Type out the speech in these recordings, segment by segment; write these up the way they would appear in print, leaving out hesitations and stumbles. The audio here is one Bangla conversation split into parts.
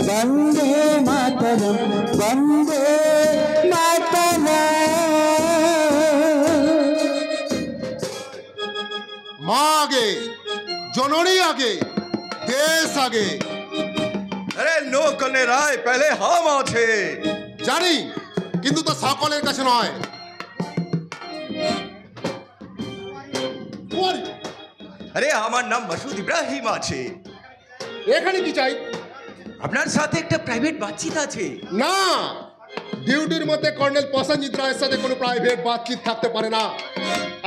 वंदे मातरम वंदे मातरम। माँ आगे, जननी आगे, देश आगे। अरे नो कन्ने राय पहले हम আছে জানি, কিন্তু তো সকলের কাছে নয়। আরে আমার নাম মাসুদ ইব্রাহিম আছে। এখানে কি চাই? আপনার সাথে একটা প্রাইভেট বাতচিত আছে। না, ডিউটির মধ্যে কর্নেল প্রসেনজিৎ রায়ের সাথে কোনো প্রাইভেট বাতচিত থাকতে পারে না।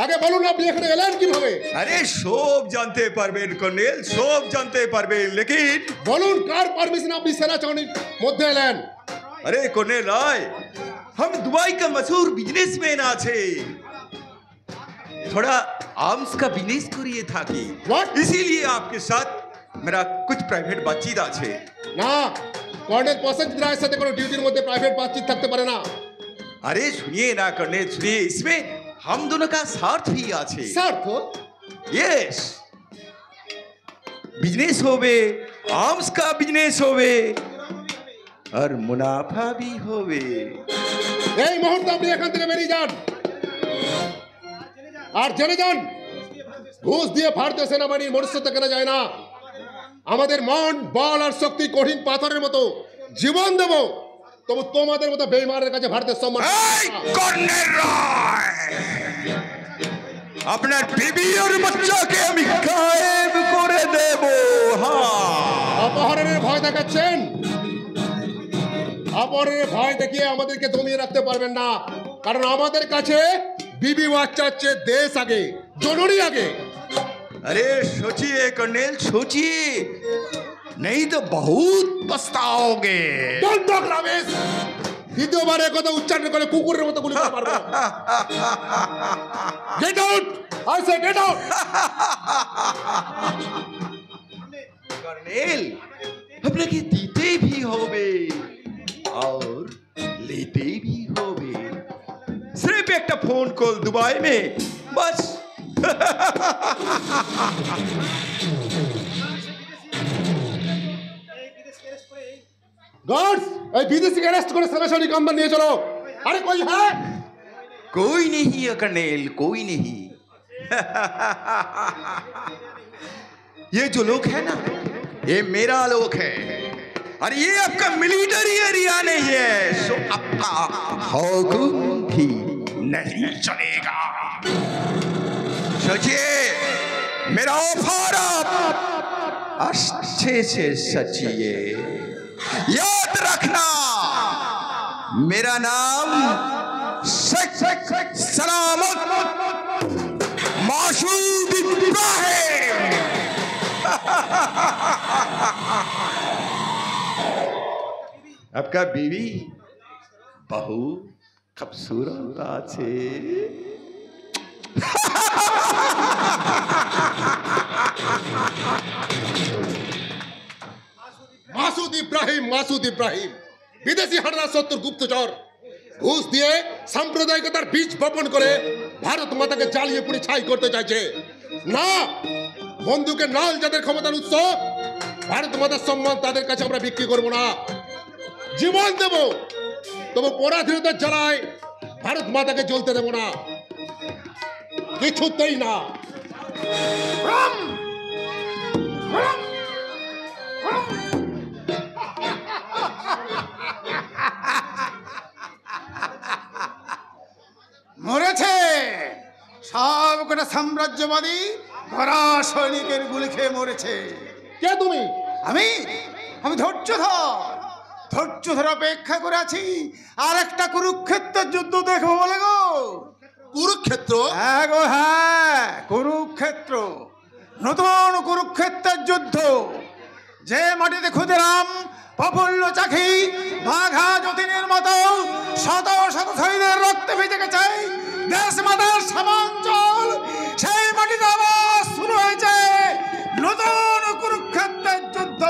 আগে বলুন আপনি এখানে এলেন কিভাবে? আরে সব জানতে পারবেন কর্নেল, সব জানতে পারবেন, লেকিন বলুন কার পারমিশন আপনি সেনা চাউনির মধ্যে এলেন? अरे कॉर्नेल राय, हम दुबई का मशहूर बिजनेसमैन আছে, थोड़ा आर्म्स का बिजनेस करिए था कि इसीलिए आपके साथ मेरा कुछ प्राइवेट बातचीत আছে। না, কর্নেল প্রসেনজিৎ রায়ের সাথে কোনো ডিউটির মধ্যে প্রাইভেট বাতচিত থাকতে পারে না। अरे सुनिए ना कॉर्नेल, सुनिए, इसमें हम दोनों का स्वार्थ भी আছে। স্বার্থ? यस, बिजनेस होवे, आर्म्स का बिजनेस होवे और मुनाफा भी होवे। এই মুহূর্তে আপনি এখান থেকে বেরিয়ে যান আর জেনে যান, ঘুষ দিয়ে ভারতীয় সেনাবাহিনীর মনুষ্যত্ব কেনা যায় না। আমাদের মন, বল আর শক্তি কঠিন পাথরের মতো, জীবন দেব, তবু তোমাদের মতো বেঈমানের কাছে ভারতের সম্মান। কর্নেল রায়, আপনার বিবি আর বাচ্চাকে আমি গায়েব করে দেব। অপহরণের ভয় দেখাচ্ছেন? অপহরণের ভয় দেখিয়ে আমাদেরকে দমিয়ে রাখতে পারবেন না, কারণ আমাদের কাছে বিবি বাচ্চার চেয়ে দেশ আগে, জননী আগে। अरे सोचिए कर्नल, सोचिए, नहीं तो बहुत पछताओगे। Don't talk rubbish! দ্বিতীয়বার এই কথা উচ্চারণ করে কুকুরের মতো গুলি করে মারবো। Get out! I say get out! Colonel, আপনাকে দিতে भी হবে और लेते भी হবে। सिर्फ একটা ফোন কল दुबई में, बस। গার্ডস, এই বিদেশিকে অ্যারেস্ট করে সেনাসৈনিক আমদানি নিয়ে চলো। আরে কই হ্যাঁ? कोई नहीं है कर्नल, कोई नहीं। ये जो लोग है ना, ये मेरा लोग है, और ये आपका मिलिट्री एरिया नहीं है, सो आपका हुक्म भी नहीं चलेगा। सोचिए, मेरा ऑफर आप अच्छे से सचिए, याद रखना, मेरा नाम सलामत मासूद इब्राहिम। आपका बीवी बहु खूबसूरत আছে। মাসুদ ইব্রাহিম, মাসুদ ইব্রাহিম বিদেশি হানাদার শত্রুর গুপ্তচর, ঘুষ দিয়ে সাম্প্রদায়িকতার বীজ বপন করে ভারত মাতাকে জ্বালিয়ে পুড়ে ছাই করতে চাইছে। না, বন্দুকের নাল যাদের ক্ষমতার উৎস, ভারত মাতার সম্মান তাদের কাছে আমরা বিক্রি করব না। জীবন দেব, তবু পরাধীনতার জ্বালায় ভারত মাতাকে জ্বলতে দেব না, কিছুতেই না। মরেছে সব কটা সাম্রাজ্যবাদী ভরা সৈনিকের গুলি খেয়ে মরেছে। কে তুমি? আমি আমি ধৈর্য ধরে অপেক্ষা করে আছি আর একটা কুরুক্ষেত্রের যুদ্ধ দেখবো বলে গো। কুরুক্ষেত্র? হ্যাঁ গো হ্যাঁ, কুরুক্ষেত্র, নতুন কুরুক্ষেত্রের যুদ্ধ, যে মাটিতে ক্ষুদিরাম, প্রফুল্ল চাখি, বাঘা যতীনের মতো শত শত শহীদের রক্তে ভেজে গেছে দেশ মাতার সমাঞ্চল, সেই মাটিতে আবার শুরু হয়েছে নতুন কুরুক্ষেত্রের যুদ্ধ,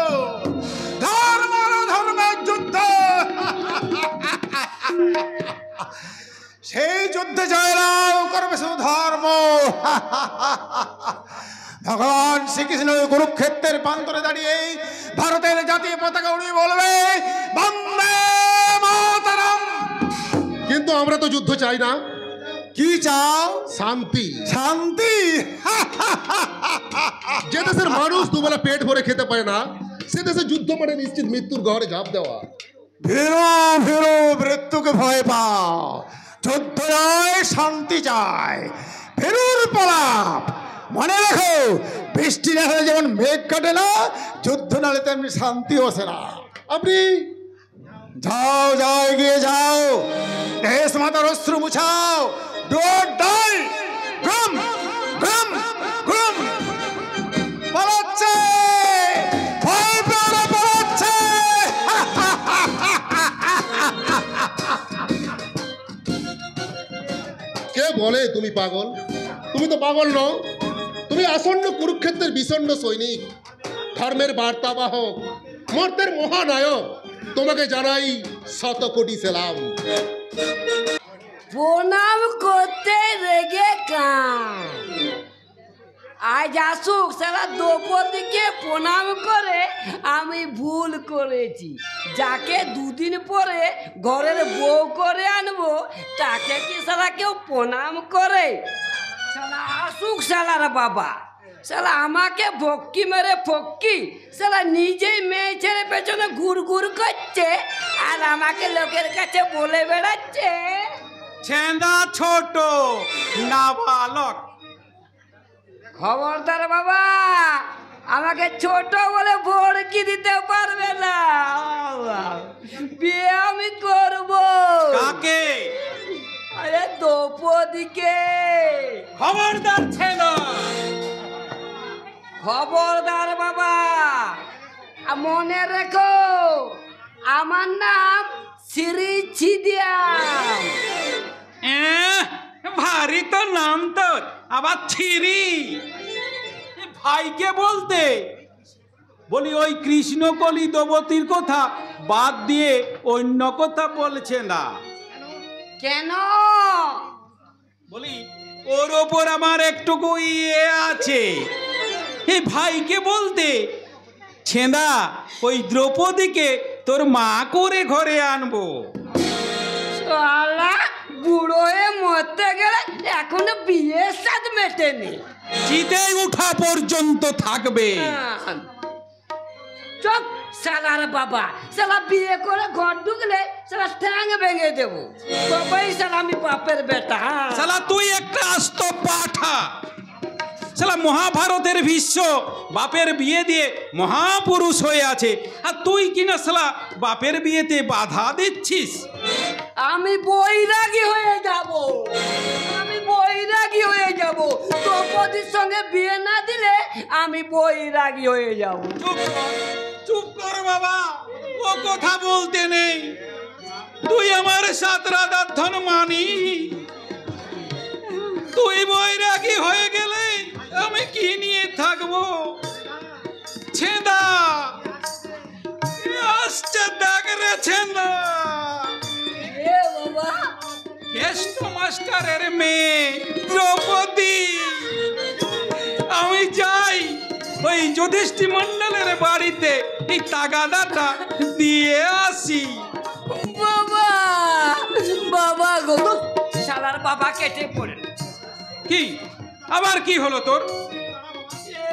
ধর্মের যুদ্ধ। সেই যুদ্ধে জয়লাভ করবে শুধু ধর্ম। ভগবান শ্রীকৃষ্ণ কুরুক্ষেত্রের প্রান্তরে দাঁড়িয়ে ভারতের জাতীয় পতাকা উড়িয়ে বলবে, তো যুদ্ধ চাই না, কি চাও? শান্তি। শান্তি? যে দেশের মানুষ দুবেলা পেট ভরে খেতে পায় না, সে দেশে যুদ্ধ মানে নিশ্চিত মৃত্যুর ঘরে ঝাঁপ দেওয়া। ভীরু ভীরু মৃত্যুকে ভয় পাও, যুদ্ধ নয় শান্তি চায়। ভীরুর পালাপ মনে রাখো, বৃষ্টি না হলে যেমন মেঘ কাটে না, যুদ্ধ না হলে তেমনি শান্তি বসে না। আপনি যাও যাও, এগিয়ে যাও, দেশ মাতার অশ্রু মুছাও। ডোর ডাই, গ্রুম গ্রুম গ্রুম, পালাচ্ছে, ভয় পেও না, পালাচ্ছে। কে বলে তুমি পাগল? তুমি তো পাগল নও, তুমি আসন্ন কুরুক্ষেত্রের বিষণ্ণ সৈনিক, ধর্মের বার্তাবাহক, মর্তের মহানায়ক। তোমাকে জানাই শত কোটি সেলাম। প্রণাম করতে রেগে কান, আজ আসুক সারা দ্রৌপদীকে প্রণাম করে আমি ভুল করেছি। যাকে দুদিন পরে ঘরের বউ করে আনবো তাকে কি সারা কেউ প্রণাম করে? সালা আসুক সালার বাবা, সালা আমাকে ভক্কি মেরে ফক্কি, সালা নিজেই মেয়ে ছেড়ে পেছনে ঘুর ঘুর করছে আর আমাকে লোকের কাছে বলে বেড়াচ্ছে ছেঁদা ছোট নাবালক। খবরদার বাবা, আমাকে ছোট বলে ভড়কি দিতে পারবে না। বিয়ে আমি করব। কাকে? আরে দ্রৌপদীকে। খবরদার ছেঁদা। খবরদার বাবা, মনে রেখো আমার নাম শ্রী ছিদিয়াম। ভারী তো নাম তোর, আবার ছিরি। ভাইকে বলতে বলি ওই কৃষ্ণকলি দ্রৌপদীর কথা বাদ দিয়ে অন্য কথা বলছে না কেন? বলি ওর ওপর আমার একটুকু ইয়ে আছে। এই ভাইকে বলতে ছেঁদা ওই দ্রৌপদীকে তোর মা করে ঘরে আনবো। শালা বুড়ো হয়ে মরতে গেলে এখনো বিয়ের সাথ মেটেনি। চিতে উঠা পর্যন্ত থাকবে। চপ শালার বাবা, শালা বিয়ে করে ঘর ঢুকলে শালা ঠ্যাং ভেঙে দেবো। বাবাই শালা আমি বাপের বেটা। শালা তুই একটা আস্ত পাঠা। শালা মহাভারতের ভীষ্ম বাপের বিয়ে দিয়ে মহাপুরুষ হয়ে আছে, আর তুই কিনা শালা বাপের বিয়েতে বাধা দিচ্ছিস। আমি বৈরাগী হয়ে যাব, আমি বৈরাগী হয়ে যাব। দ্রৌপদীর সঙ্গে বিয়ে না দিলে আমি বৈরাগী হয়ে যাব। চুপ কর বাবা, ও কথা বলতে নেই। তুই আমার সাত রাধার ধন মানি, তুই বৈরাগী হয়ে গেলে আমি কি নিয়ে থাকবো? ছেঁদা আসছে, দেখ রে ছেঁদা। এ বাবা, কেষ্ট মাস্টারের মেয়ে দ্রৌপদী। আমি যাই ওই যুধিষ্ঠি মন্ডলের বাড়িতে এই তাগাদাটা দিয়ে আসি। বাবা, বাবা গো, শালার বাবা কেটে পড়েন। কি আবার কি হলো তোর?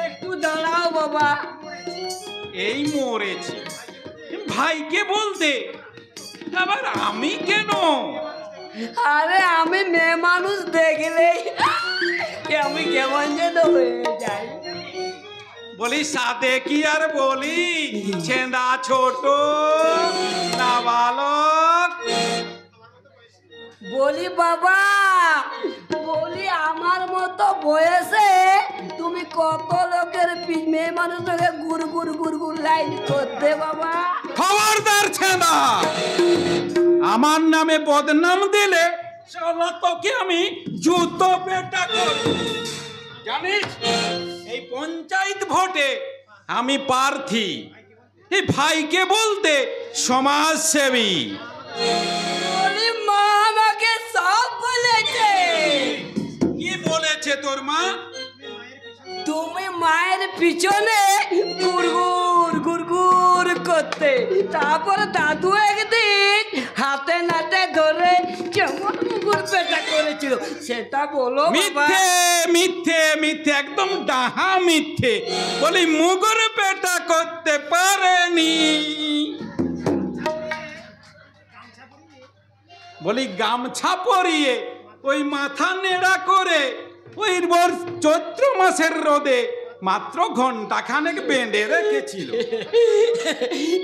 একটু দাঁড়াও বাবা। এই মরেছি। ভাইকে বলতে আবার আমি কেন? আরে আমি মেয়ে মানুষ দেখলেই আমি কেমন যেন হয়ে যাই। বলি সাথে কি আর বলি, ছেঁদা ছোট নাবালক। বলি বাবা, বলি আমার মতো বয়সে তুমি কত লোকের মেয়ে মানুষের গুড় গুড় গুড় গুড় লাইন করতে বাবা। খবরদার ছেঁদা, আমার নামে বদনাম দিলে শালা তোকে আমি জুতো পেটা করব। জানিস এই পঞ্চায়েত ভোটে আমি প্রার্থী। এই ভাইকে বলতে সমাজসেবী। বলি মা আমাকে সব বলেছে। কি বলেছে তোর মা? তুমি মায়ের পিছনে গুড়গুড় গুড়গুড় করতে, তারপর দাদু একদিন হাতে নাতে ধরে কেমন পেটা করেছিল সেটা বলো বাবা। মিথ্যে মিথ্যে মিথ্যে, একদম ডাহা মিথ্যে। বলি মুগুর পেটা করতে পারেনি। বলি গামছা পরিয়ে ওই মাথা নেড়া করে ওই চৈত্র মাসের রোদে মাত্র ঘন্টা খানেক বেঁধে রেখেছিল।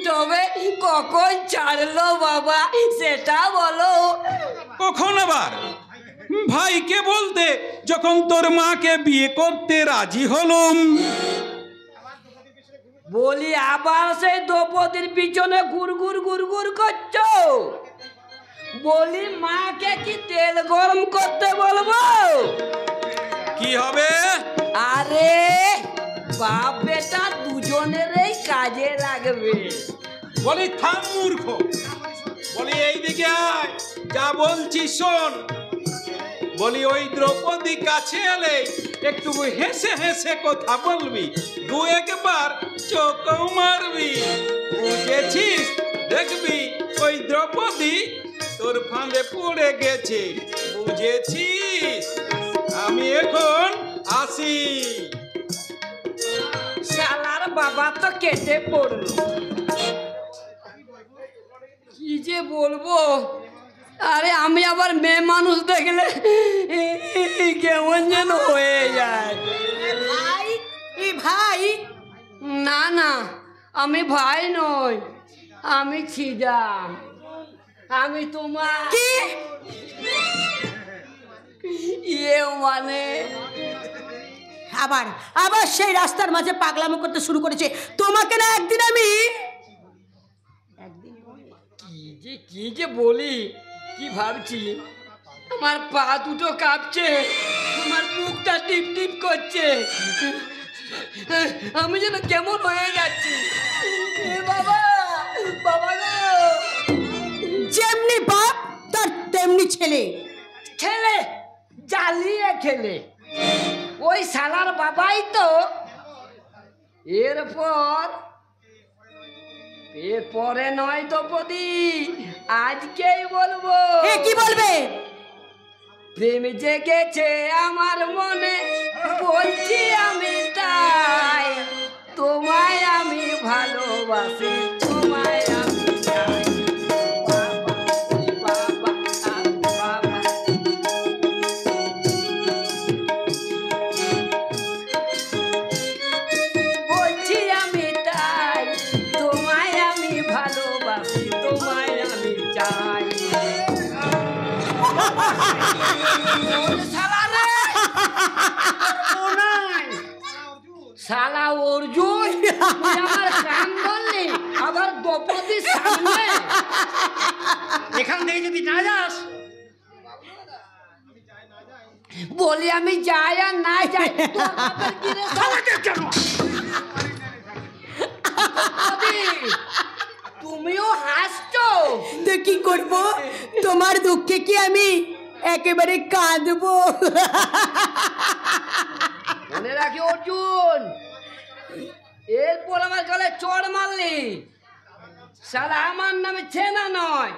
তবে কখন ছাড়লো বাবা সেটা বলো। কখন আবার? ভাইকে বলতে যখন তোর মাকে বিয়ে করতে রাজি হলুম। বলি আবার সেই দ্রৌপদীর পিছনে গুড়গুড় গুড়গুড় করছো। বলি মাকে কি তেল গরম করতে বলবো? কি হবে? আরে বাপ বেটা দুজনেরই কাজে লাগবে। বলি থাম মূর্খ। বলি এইদিকে আয়, যা বলছি শোন। বলি ওই দ্রৌপদী কাছে এলে একটু হেসে হেসে কথা বলবি, দু একবার চোখও মারবি, বুঝেছিস? দেখবি ওই দ্রৌপদী তোর ফাঁদে পড়ে গেছে, বুঝেছিস? আমি এখন আসি। শালার বাবা তো কেটে পড়লো। কি যে বলবো। আরে আমি আবার মেয়ে মানুষ দেখলে কেমন যেন হয়ে যায়। ভাই, এই ভাই না না আমি ভাই নই, আমি ছিদা। আমি তোমার কি? ইয়ে মানে আবার আবার সেই রাস্তার মাঝে পাগলামো করতে শুরু করেছে। তোমাকে না একদিন আমি কি যে বলি, কি ভাবছি। আমার পা দুটো কাঁপছে, আমার বুকটা টিপ টিপ করছে, আমি যেন কেমন হয়ে যাচ্ছি। এ বাবা, বাবা গো। যেমনি বাপ তার তেমনি ছেলে। খেলে জ্বালিয়ে খেলে ওই শালার বাবাই তো। এরপরে নয় দ্রৌপদী, আজকেই বলবো। কি বলবে? প্রেম জেগেছে আমার মনে, বলছি আমি তাই। তোমায় আমি ভালোবাসি, তোমায় আমি চাই। বাবা, বাবা, বলছি আমি তাই। তোমায় আমি ভালোবাসি, তোমায় আমি চাই। শালা অর্জুন, তুই আমার কান ধরলি আবার দ্রৌপদীর সামনে। এখান থেকে যদি না যাস, বলি আমি যাই আর না যাই তোর বাপের কি রে? তুমিও হাসছো তো কি করবো? তোমার দুঃখে কি আমি একেবারে কাঁদবো? মনে রাখি অর্জুন, এরপর আমার গলায় চড় মারলি, শালা আমার নামে ছেনা নয়,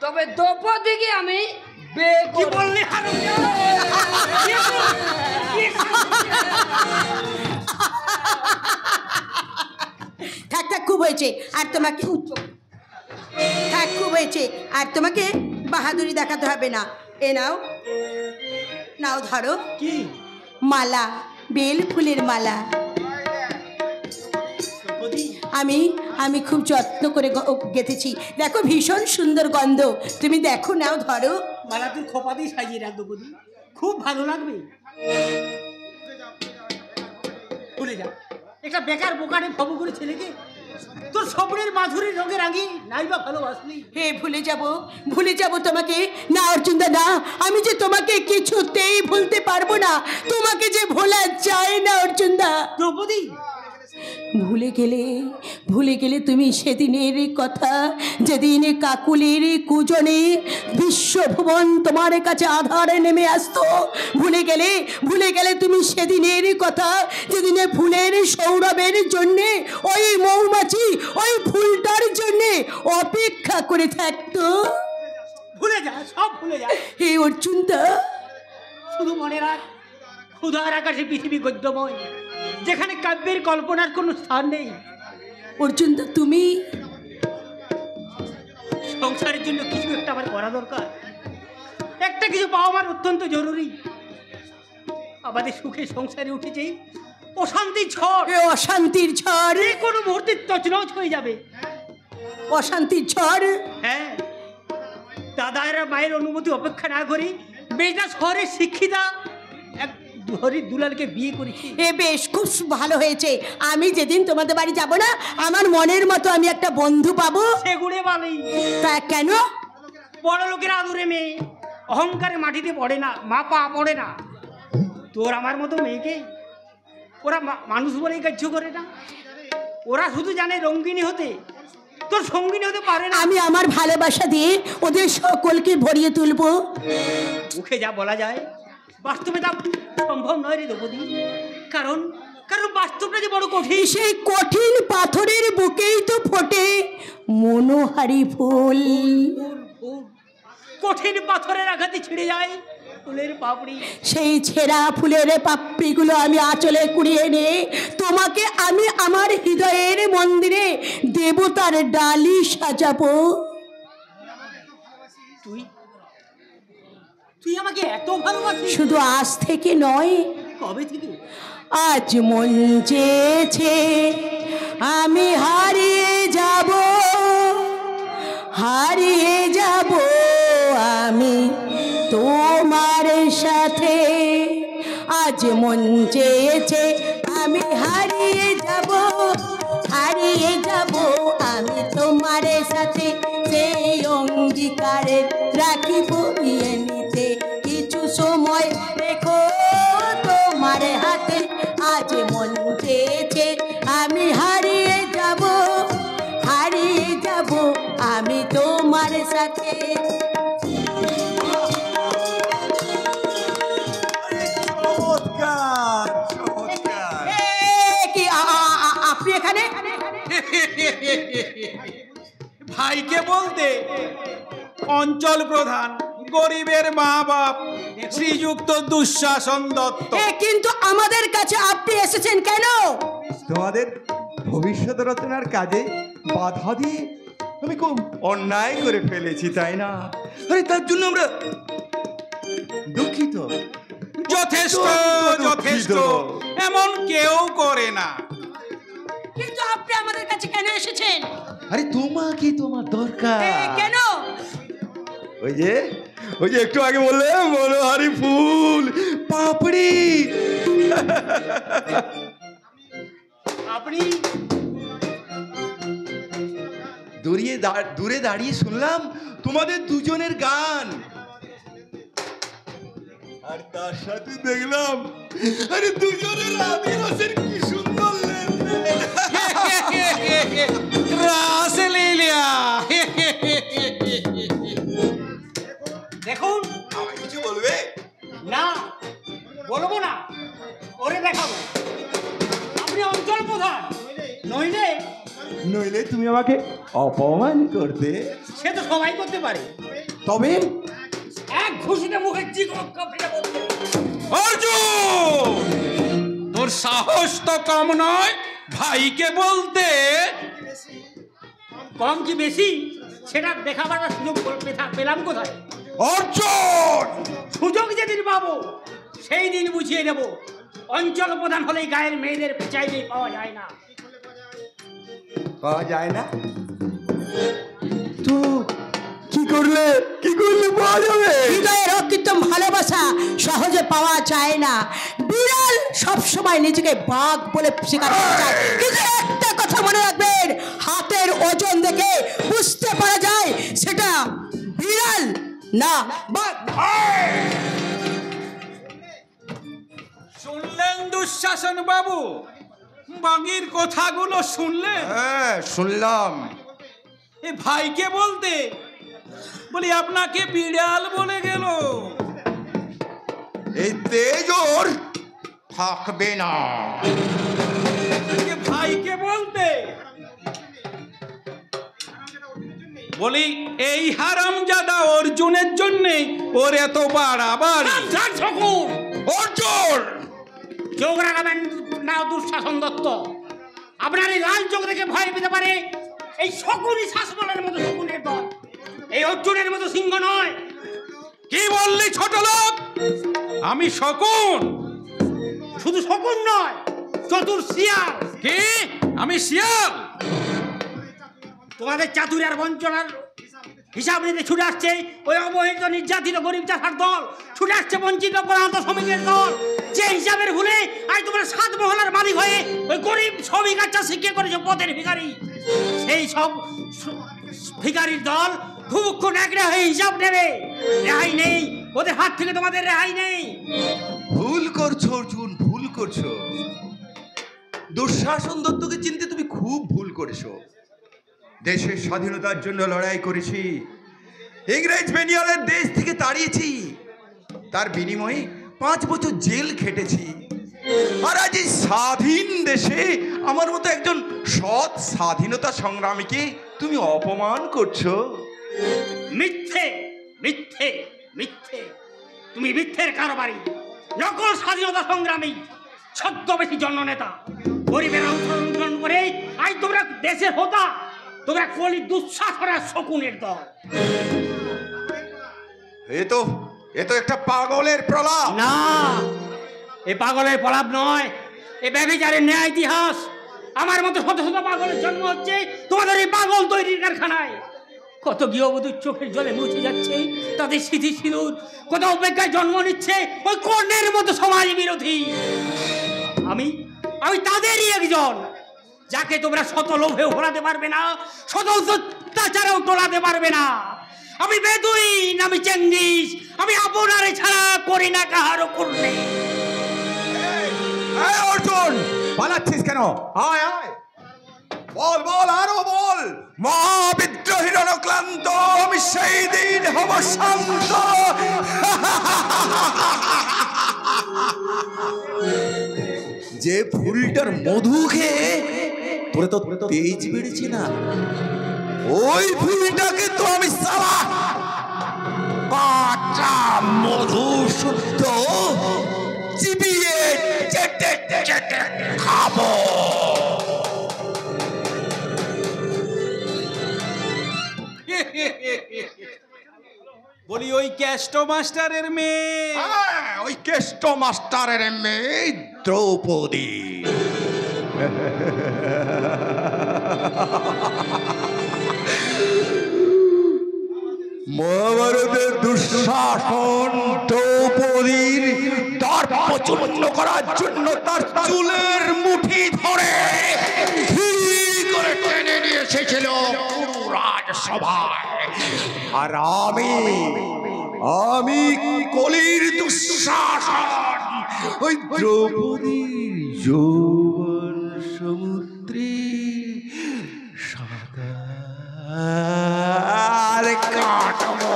তবে দ্রৌপদীকে আমি কি বললি? থাক থাক, খুব হয়েছে। আর তোমাকে থাক, খুব হয়েছে। আর তোমাকে বাহাদুরি দেখাতে হবে না। এ নাও, নাও ধরো। কি মালা, বেল ফুলের মালা। আমি আমি খুব যত্ন করে গেঁথেছি। দেখো ভীষণ সুন্দর গন্ধ। তুমি দেখো, নাও ধরো। মালা তুই খোপা দিয়ে সাজিয়ে রাখবো বলি, খুব ভালো লাগবে। ভুলে যা, একটা বেকার বোকারে ভব করে ছেলেকে তোর স্বপ্নের মাধুরীর রঙে রাঙি নাই বা ভালোবাসলি। হে ভুলে যাব তোমাকে। না অর্জুনদা না, আমি যে তোমাকে কিছুতেই ভুলতে পারবো না। তোমাকে যে ভোলা যায় না অর্জুনদা। দ্রৌপদী, ভুলে গেলে তুমি সেদিনের কথা, যেদিন কাকুলির কুজনে বিশ্বভুবন তোমার কাছে আধারে নেমে আসতো। ভুলে গেলে তুমি সেদিনের কথা, যেদিনে ফুলের সৌরভের জন্যে ওই মৌমাছি ওই ফুলটার জন্যে অপেক্ষা করে থাকতো। ভুলে যা, সব ভুলে যা। হে অর্জুনদা, শুধু মনে রাখ, ক্ষুধার আকাশে পৃথিবী গদ্যময়, যেখানে কাব্যের কল্পনার কোনো স্থান নেই। অর্জুনদা তুমি সংসারের জন্য কিছু একটা আমার করা দরকার, একটা কিছু পাওয়া আমার অত্যন্ত জরুরি। আমাদের সুখে সংসারে উঠেছে অশান্তির ঝড়, এ অশান্তির ঝড়, যে কোনো মুহূর্তে তছনছ হয়ে যাবে। অশান্তির ঝড়। হ্যাঁ, দাদার মায়ের অনুমতি অপেক্ষা না করে বেটা শহরের শিক্ষিতা এক হরি দুলালকে বিয়ে করেছি। এ বেশ, খুব ভালো হয়েছে। আমি যেদিন তোমাদের বাড়ি যাব না, আমার মনের মতো আমি একটা বন্ধু পাবো। সেগুড়ে বালি তা কেন? বড় লোকের আদুরে মেয়ে, অহংকারে মাটিতে পড়ে না, মা পা পড়ে না। তোর আমার মতো মেয়েকে ওরা মানুষ বলেই কার্য করে না, ওরা শুধু জানে রঙ্গিনী হতে, তোর সঙ্গিনী হতে পারে না। আমি আমার ভালোবাসা দিয়ে ওদের সকলকে ভরিয়ে তুলবো। মুখে যা বলা যায়, বাস্তবে তা সম্ভব নয় রে দ্রৌপদী। কারণ কারণ বাস্তবটা যে বড় কঠিন। সেই কঠিন পাথরের বুকেই তো ফোটে মনোহারি ফুল। কঠিন পাথরের আঘাতে ছিঁড়ে যায় ফুলের পাপড়ি। সেই ছেঁড়া ফুলের পাপড়িগুলো আমি আঁচলে কুড়িয়ে এনে তোমাকে আমি আমার হৃদয়ের মন্দিরে দেবতার ডালি সাজাবো। তুই তুই আমাকে এত ভালোবাসিস? শুধু আজ থেকে নয়, কবে থেকে? আজ মন চেয়েছে আমি হারিয়ে যাব, হারিয়ে যাব আমি তোমার সাথে। আজ মন চেয়েছে আমি হারিয়ে যাব, হারিয়ে যাব আমি তোমার সাথে। সেই অঙ্গীকারে রাখি বইয়ে নিতে কিছু সময় রেখো তোমার হাতে। আজ মন চেয়েছে আমি হারিয়ে যাব, হারিয়ে যাব আমি তোমার সাথে। কি আপনি এখানে? ভাইকে বলতে অঞ্চল প্রধান, গরিবের মা বাপ, শ্রীযুক্ত দুঃশাসন দত্ত। কিন্তু আমাদের কাছে আপনি এসেছেন কেন? তোমাদের ভবিষ্যৎ রচনার কাজে বাধা দিয়ে আমি খুব অন্যায় করে ফেলেছি, তাই না? আরে তার জন্য আমরা দুঃখিত। যথেষ্ট যথেষ্ট, এমন কেউ করে না। কিন্তু আপনি আমাদের কাছে কেন এসেছেন? আরে তোমাকে তোমার দরকার কেন? ওই যে একটু আগে বললে মনোহারি ফুল পাপড়ি। আপনি দূরে দাঁড়িয়ে শুনলাম তোমাদের দুজনের গান, আর তার সাথে দেখলাম আরে দুজনের আদিবাসীর কি সুন্দর রাসলীলা। দেখুন, আমায় কিছু বলবে না বলবো না, ওরে দেখাবো। আপনি অঞ্চল প্রধান, নইলে তুমি আমাকে অপমান করতে। সে তো সবাই করতে পারে, তবে এক ঘুষিতে মুখে চিকন কাপড়ে বলতে। অর্জুন, তোর সাহস তো কম নয় ভাইকে বলতে। কম কি বেশি সেটা দেখাবার সুযোগ পেলাম কোথায়? অর্জুন, সুযোগ যেদিন পাবো সেই দিন বুঝিয়ে দেব। অঞ্চল প্রধান হলেই গায়ের মেয়েদের চাইলেই পাওয়া যায় না। তো কি করলে পাওয়া যাবে? হৃদয়ের অকৃত্রিম ভালোবাসা সহজে পাওয়া যায় না। বিড়াল সবসময় নিজেকে বাঘ বলে স্বীকার করতে চায়, কিন্তু একটা কথা মনে রাখবেন, হাতের ওজন দেখে বুঝতে পারা যায় সেটা বিড়াল না বাঘ। শুনলেন দুঃশাসন বাবু? বাঙির কথাগুলো শুনলেন? হ্যাঁ শুনলাম। এ ভাইকে বলতে বলি আপনাকে বিড়াল বলে গেল। এই তেজ ওর থাকবে না। ভাইকে বলতে বলি এই হারামজাদা অর্জুনের জন্যে ওর এত বাড়াবাড়ি। অর্জুন চোখ রাখাবেন না দুঃশাসন দত্ত। আপনার এই লাল চোখ দেখে ভয় পেতে পারে এই শকুনি শাসনের মতো শকুনের দল, এই অর্জুনের মতো সিংহ নয়। কি বললি ছোট লোক? আমি শকুন? শুধু শকুন নয়, চতুর শিয়াল। কি আমি শিয়াল? তোমাদের চাতুরি আর বঞ্চনার হিসাব নিতে ছুটে আসছে ওই অবহেলিত নির্যাতিত গরিব চাষার দল, ছুটে আসছে বঞ্চিত প্রান্ত শ্রমিকের দল, যে হিসাবের ভুলে আজ তোমরা 7 মহলার মালিক হয়ে ওই গরিব শ্রমিক আর চাষিকে করেছে পথের ভিখারি। সেই সব ভিখারির দল ভুবুক্ষ ন্যাকড়া হয়ে হিসাব নেবে। রেহাই নেই, ওদের হাত থেকে তোমাদের রেহাই নেই। ভুল করছো অর্জুন, ভুল করছো। দুঃশাসন দত্তকে চিনতে তুমি খুব ভুল করেছো। দেশের স্বাধীনতার জন্য লড়াই করেছি, ইংরেজ বেনিয়ালের দেশ থেকে তাড়িয়েছি, তার বিনিময়ে 5 বছর জেল খেটেছি। আর আজ এই স্বাধীন দেশে আমার মতো একজন সৎ স্বাধীনতা সংগ্রামীকে তুমি অপমান করছো। মিথ্যে মিথ্যে মিথ্যে, তুমি মিথ্যের কারবারি, নকল স্বাধীনতা সংগ্রামী, ছদ্মবেশী জন্মনেতা। গরিবের অংশগ্রহণ করে আজ তোমরা দেশের হোতা, তোমরা কলি দুঃশাসনের শকুনের দল। এ তো একটা পাগলের প্রলাপ। না, এ পাগলের প্রলাপ নয়, এ ব্যভিচারের ন্যায় ইতিহাস। আমার মতো শত শত পাগলের জন্ম হচ্ছে তোমাদের এই পাগল তৈরির কারখানায়। কত গৃহবধূর চোখের জলে মুছে যাচ্ছে তাদের স্মৃতি সিঁদুর, কত অপেক্ষায় জন্ম নিচ্ছে ওই কর্ণের মতো সমাজ বিরোধী। আমি তাদেরই একজন, যাকে তোমরা শত লোভে ভোলাতে পারবে না, শত অত্যাচারেও তোলাতে পারবে না। আমি বেদুইন, আমি চেঙ্গিস, আমি আপনারে ছাড়া করি না কাহারও করলে। অর্জুন পালাচ্ছিস কেন? আয় আয়, বল বল, আরো বল। মহাবিদ্রোহীর অনুক্লান্ত আমি সেই দিন হব শান্ত। যে ফুলটার মধু খেয়ে তোরে তো তেজ বেড়েছে না, ওই ফুলটাকে তো আমি সারা কাঁচা মধু শুদ্ধ চিবিয়ে চেটে চেটে খাবো। বলি ওই কেষ্ট মাস্টারের মেয়ে? ওই কেষ্ট মাস্টারের মেয়ে দ্রৌপদী। মহাভারতের দুঃশাসন দ্রৌপদীর দর্প চূর্ণ করার জন্য তার চুলের মুঠি ধরে করে টেনে নিয়ে এসেছিল রাজসভায়। আর আমি কলির দুঃশাসন ওই দ্রৌপদীর যৌবন সমুদ্রে সাঁতার কাটবো।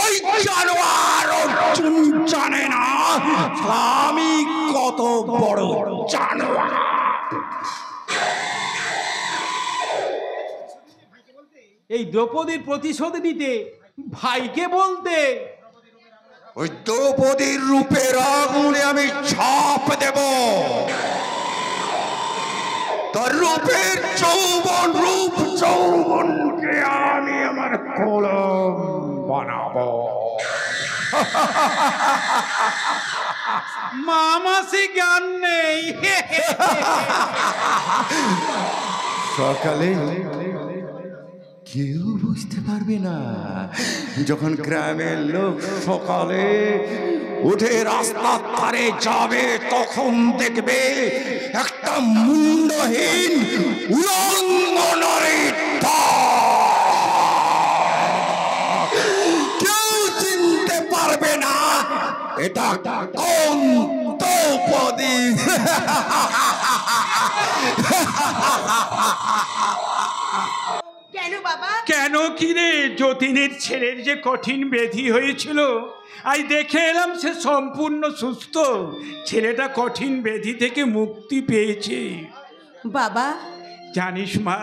ওই জানোয়ার অর্জুন জানে না আমি কত বড় জানোয়ার। এই দ্রৌপদীর প্রতিশোধ নিতে ভাইকে বলতে ওই দ্রৌপদীর রূপের আগুনে আমি ছাপ দেব, তার রূপের যৌবনকে আমি আমার কলম বানাবো। মামাসি জ্ঞান নেই। সকালে কেউ বুঝতে পারবে না, যখন গ্রামের লোক সকালে উঠে রাস্তার ধারে যাবে তখন দেখবে একটা মুন্ডহীন উলঙ্গ নারীর কেউ চিনতে পারবে না এটা কোন দ্রৌপদী। কেন বাবা? কেন কি রে, যতীনের ছেলের যে কঠিন ব্যাধি হয়েছিল আজ দেখে এলাম সে সম্পূর্ণ সুস্থ। ছেলেটা কঠিন ব্যাধি থেকে মুক্তি পেয়েছে। বাবা জানিস মা,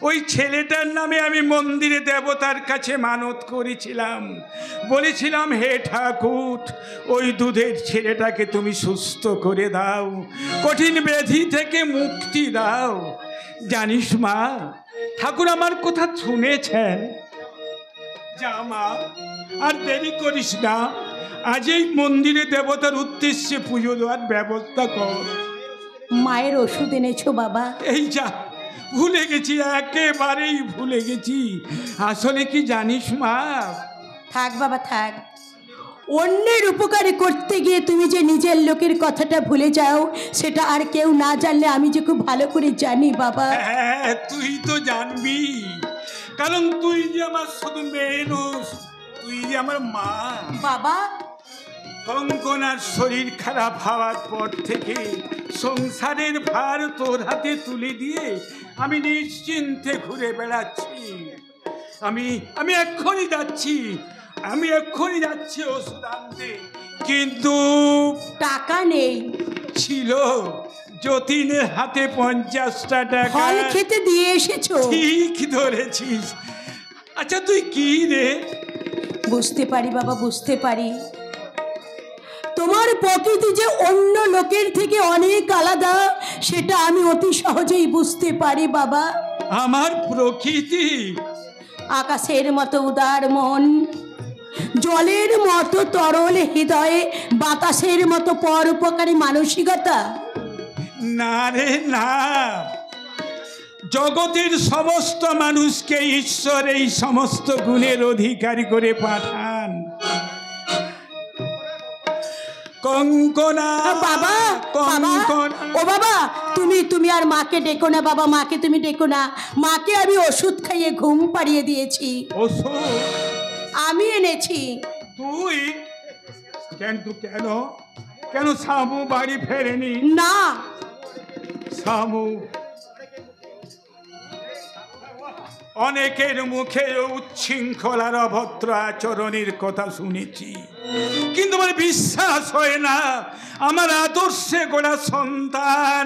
ওই ছেলেটার নামে আমি মন্দিরে দেবতার কাছে মানত করেছিলাম, বলেছিলাম হে ঠাকুর, ওই দুধের ছেলেটাকে তুমি সুস্থ করে দাও, কঠিন ব্যাধি থেকে মুক্তি দাও। জানিস মা, ঠাকুর আমার কথা শুনেছেন। যা মা, আর দেরি করিস না, আজ এই মন্দিরে দেবতার উদ্দেশ্যে পুজো দেওয়ার ব্যবস্থা কর। মায়ের ওষুধ এনেছো বাবা? এই যা, ভুলে গেছি, একেবারেই ভুলে গেছি। আসলে কি জানিস মা, থাক বাবা থাক, অন্যের উপকারে করতে গিয়ে তুমি যে নিজের লোকের কথাটা ভুলে যাও, সেটা আর কেউ না জানলে আমি যে খুব ভালো করে জানি বাবা। হ্যাঁ, তুই তো জানবি, কারণ তুই যে আমার শুধু মেয়ে নোস, তুই যে আমার মা। বাবা, কঙ্কনার শরীর খারাপ হওয়ার পর থেকে সংসারের ভার তোর হাতে তুলে দিয়ে আমি নিশ্চিন্তে ঘুরে বেড়াচ্ছি। আমি এক্ষুনি যাচ্ছি ওষুধ আনতে, কিন্তু টাকা নেই। ছিল যতীনের হাতে 50টা টাকা, ফল খেতে দিয়ে এসেছো। ঠিক ধরেছিস। আচ্ছা তুই কি রে? বুঝতে পারি বাবা, বুঝতে পারি তোমার প্রকৃতি যে অন্য লোকের থেকে অনেক আলাদা, সেটা আমি অতি সহজেই বুঝতে পারি বাবা। আমার প্রকৃতি আকাশের মতো উদার মন, জলের মতো তরল হৃদয়ে, বাতাসের মতো পরোপকারী মানসিকতা। না রে না, জগতের সমস্ত মানুষকে ঈশ্বর এই সমস্ত গুণের অধিকারী করে পাঠান। কঙ্কনা বাবা, ও বাবা, তুমি আর মাকে ডেকো না বাবা, মাকে তুমি ডেকো না। মাকে আমি ওষুধ খাইয়ে ঘুম পাড়িয়ে দিয়েছি। ওষুধ আমি এনেছি। তুই কেন শামু বাড়ি ফেরেনি? না, শামু, অনেকের মুখে উচ্ছৃঙ্খলার অভদ্র আচরণের কথা শুনেছি, কিন্তু আমার বিশ্বাস হয় না আমার আদর্শে গোড়া সন্তান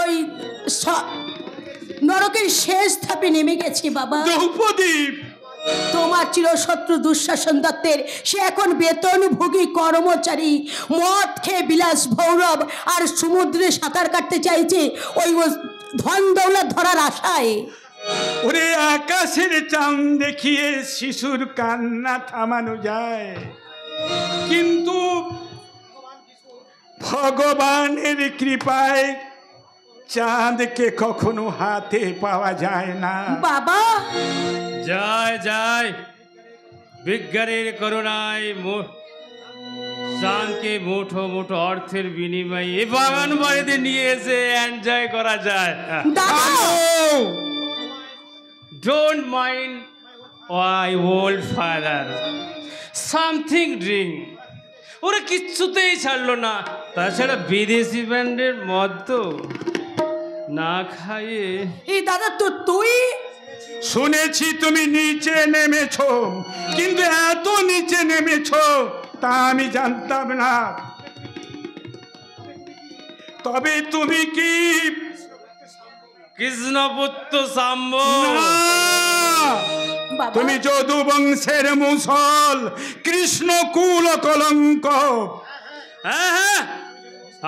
ওই নরকের শেষ ধাপে নেমে গেছি বাবা। দ্রৌপদী, তোমার চিরশত্রু দুঃশাসন দত্তের সে এখন বেতনভোগী কর্মচারী, মদ খেয়ে বিলাস ভৈরব আর সমুদ্রে সাঁতার কাটতে চাইছে ওই ধন দৌলত ধরার আশায়। ওরে আকাশের চাঁদ দেখিয়ে শিশুর কান্না থামানো যায়, কিন্তু ভগবানের কৃপায় চাঁদকে কখনো হাতে পাওয়া যায় না বাবা। যায় বিজ্ঞানের করুণায় চাঁদকে মুঠো মুঠো অর্থের বিনিময়ে এ বাগান বাড়িতে নিয়ে এসে এনজয় করা যায়। Don't mind my old father. Something drink. ওরা কিচ্ছুতেই ছাড়লো না, তাছাড়া বিদেশি ব্র্যান্ডের মদ তো না খাইয়ে। এই দাদা, তো তুই শুনেছি তুমি নিচে নেমেছো, কিন্তু এত নিচে নেমেছো তা আমি জানতাম না। তবে তুমি কি কৃষ্ণপুত্র সাম্ব? তুমি যদু বংশের মুসল, কৃষ্ণ কুল কলঙ্ক। হ্যাঁ,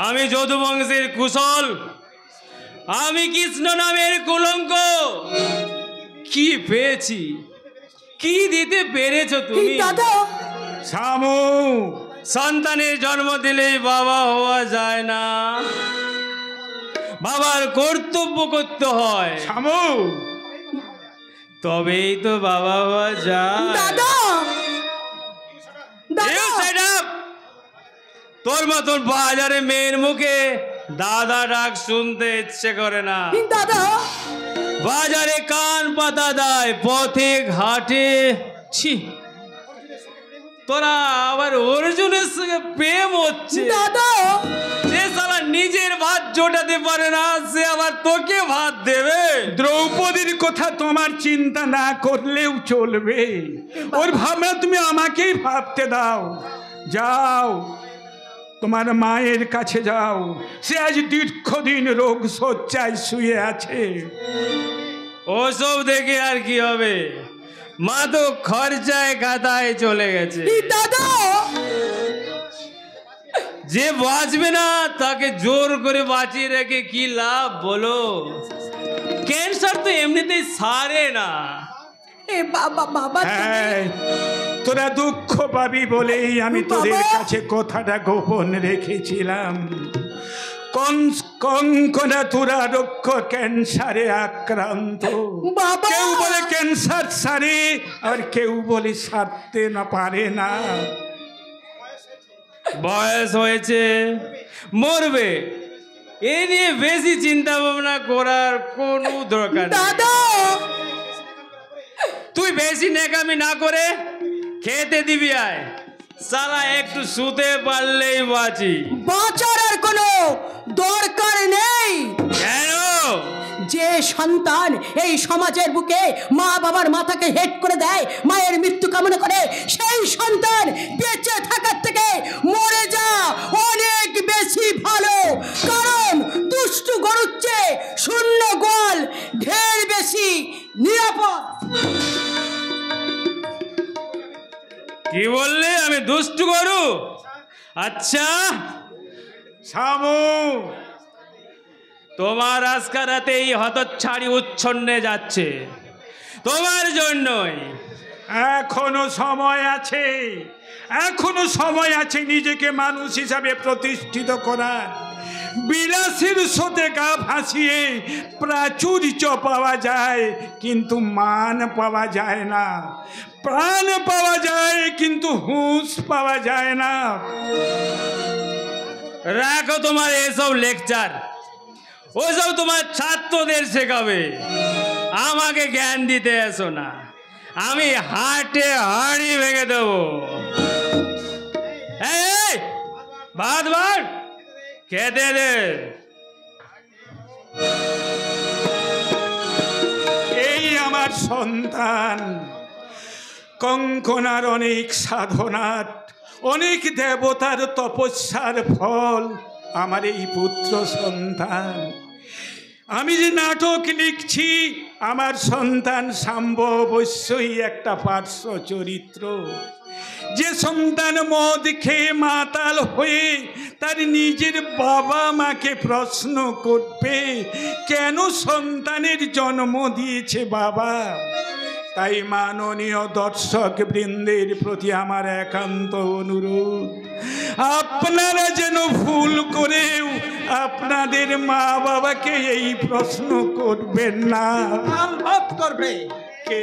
আমি যদু বংশের কুশল, আমি কৃষ্ণ নামের কলঙ্ক। কি পেয়েছি, কি দিতে পেরেছো তুমি? শামু, সন্তানের জন্ম দিলেই বাবা হওয়া যায় না, বাবার কর্তব্য করতে হয়। শামু, তবেই তো বাবা হওয়া যায়। তোর মতন বাজারে মেয়ের মুখে দাদা ডাক শুনতে ইচ্ছে করে না। দাদা বাজারে কান পাতা দেয়, পথে ঘাটে। ছি, তোরা আবার অর্জুনের সঙ্গে প্রেম হচ্ছে। দাদা, যে সালা নিজের ভাত জোটাতে পারে না, সে আবার তোকে ভাত দেবে। দ্রৌপদীর কথা তোমার চিন্তা না করলেও চলবে, ওর ভাবনা তুমি আমাকেই ভাবতে দাও। যাও, তোমার মায়ের কাছে যাও, সে আজ দীর্ঘদিন রোগ শয্যায় শুয়ে আছে। ওসব দেখে আর কি হবে, মা তো খরচায় খাতায় চলে গেছে। দাদা, যে বাঁচবে না তাকে জোর করে বাঁচিয়ে রেখে কি লাভ বলো? ক্যান্সার তো এমনিতেই সারে না। এ বাবা বাবা, হ্যাঁ, তোরা দুঃখ পাবি বলেই আমি তোদের কাছে কথাটা গোপন রেখেছিলাম। কঙ্কনা তোরা রক্ষ ক্যান্সারে আক্রান্ত। কেউ বলে ক্যান্সার সারে, আর কেউ বলে সারতে না পারে না। বয়স হয়েছে, মরবে, এ নিয়ে বেশি চিন্তা ভাবনা করার কোনো দরকার নেই। দাদা, তুই বেশি নেকামি না করে খেতে দিবি আয়, সারা একটু শুতে পারলেই বাঁচি। বাঁচার আর কোনো দরকার নেই। কেন? যে সন্তান এই সমাজের বুকে মা বাবার মাথাকে হেট করে দেয়, মায়ের মৃত্যু কামনা করে, সেই সন্তান বেঁচে থাকার থেকে মরে যা অনেক বেশি ভালো। কারণ দুষ্টু গরুর চেয়ে শূন্য গোয়াল ঢের বেশি নিরাপদ। কি বললে? আমি দুষ্টু গরু? আচ্ছা শামু, তোমার আজকাল রাতে এই হতচ্ছাড়ি উচ্ছন্নে যাচ্ছে তোমার জন্যই। এখনো সময় আছে, এখনো সময় আছে নিজেকে মানুষ হিসাবে প্রতিষ্ঠিত করার। বিলাসের সাথে গা ভাসিয়ে প্রাচুর্য পাওয়া যায়, কিন্তু মান পাওয়া যায় না। প্রাণ পাওয়া যায়, কিন্তু হুঁশ পাওয়া যায় না। রাখো তোমার এসব লেকচার, ওসব তোমার ছাত্রদের শেখাবে, আমাকে জ্ঞান দিতে এসো না। আমি হাটে হাঁড়ি ভেঙে দেবো। এই ভাত ভাত খেতে দে। এই আমার সন্তান, কঙ্কনার অনেক সাধনার, অনেক দেবতার তপস্যার ফল আমার এই পুত্র সন্তান। আমি যে নাটক লিখছি, আমার সন্তান শাম্ব অবশ্যই একটা পার্শ্ব চরিত্র। যে সন্তান মদ খেয়ে মাতাল হয়ে তার নিজের বাবা মাকে প্রশ্ন করবে, কেন সন্তানের জন্ম দিয়েছে বাবা? তাই মাননীয় দর্শক বৃন্দের প্রতি আমার একান্ত অনুরোধ, আপনারা যেন ভুল করেও আপনাদের মা বাবাকে এই প্রশ্ন করবেন না। করবে কে?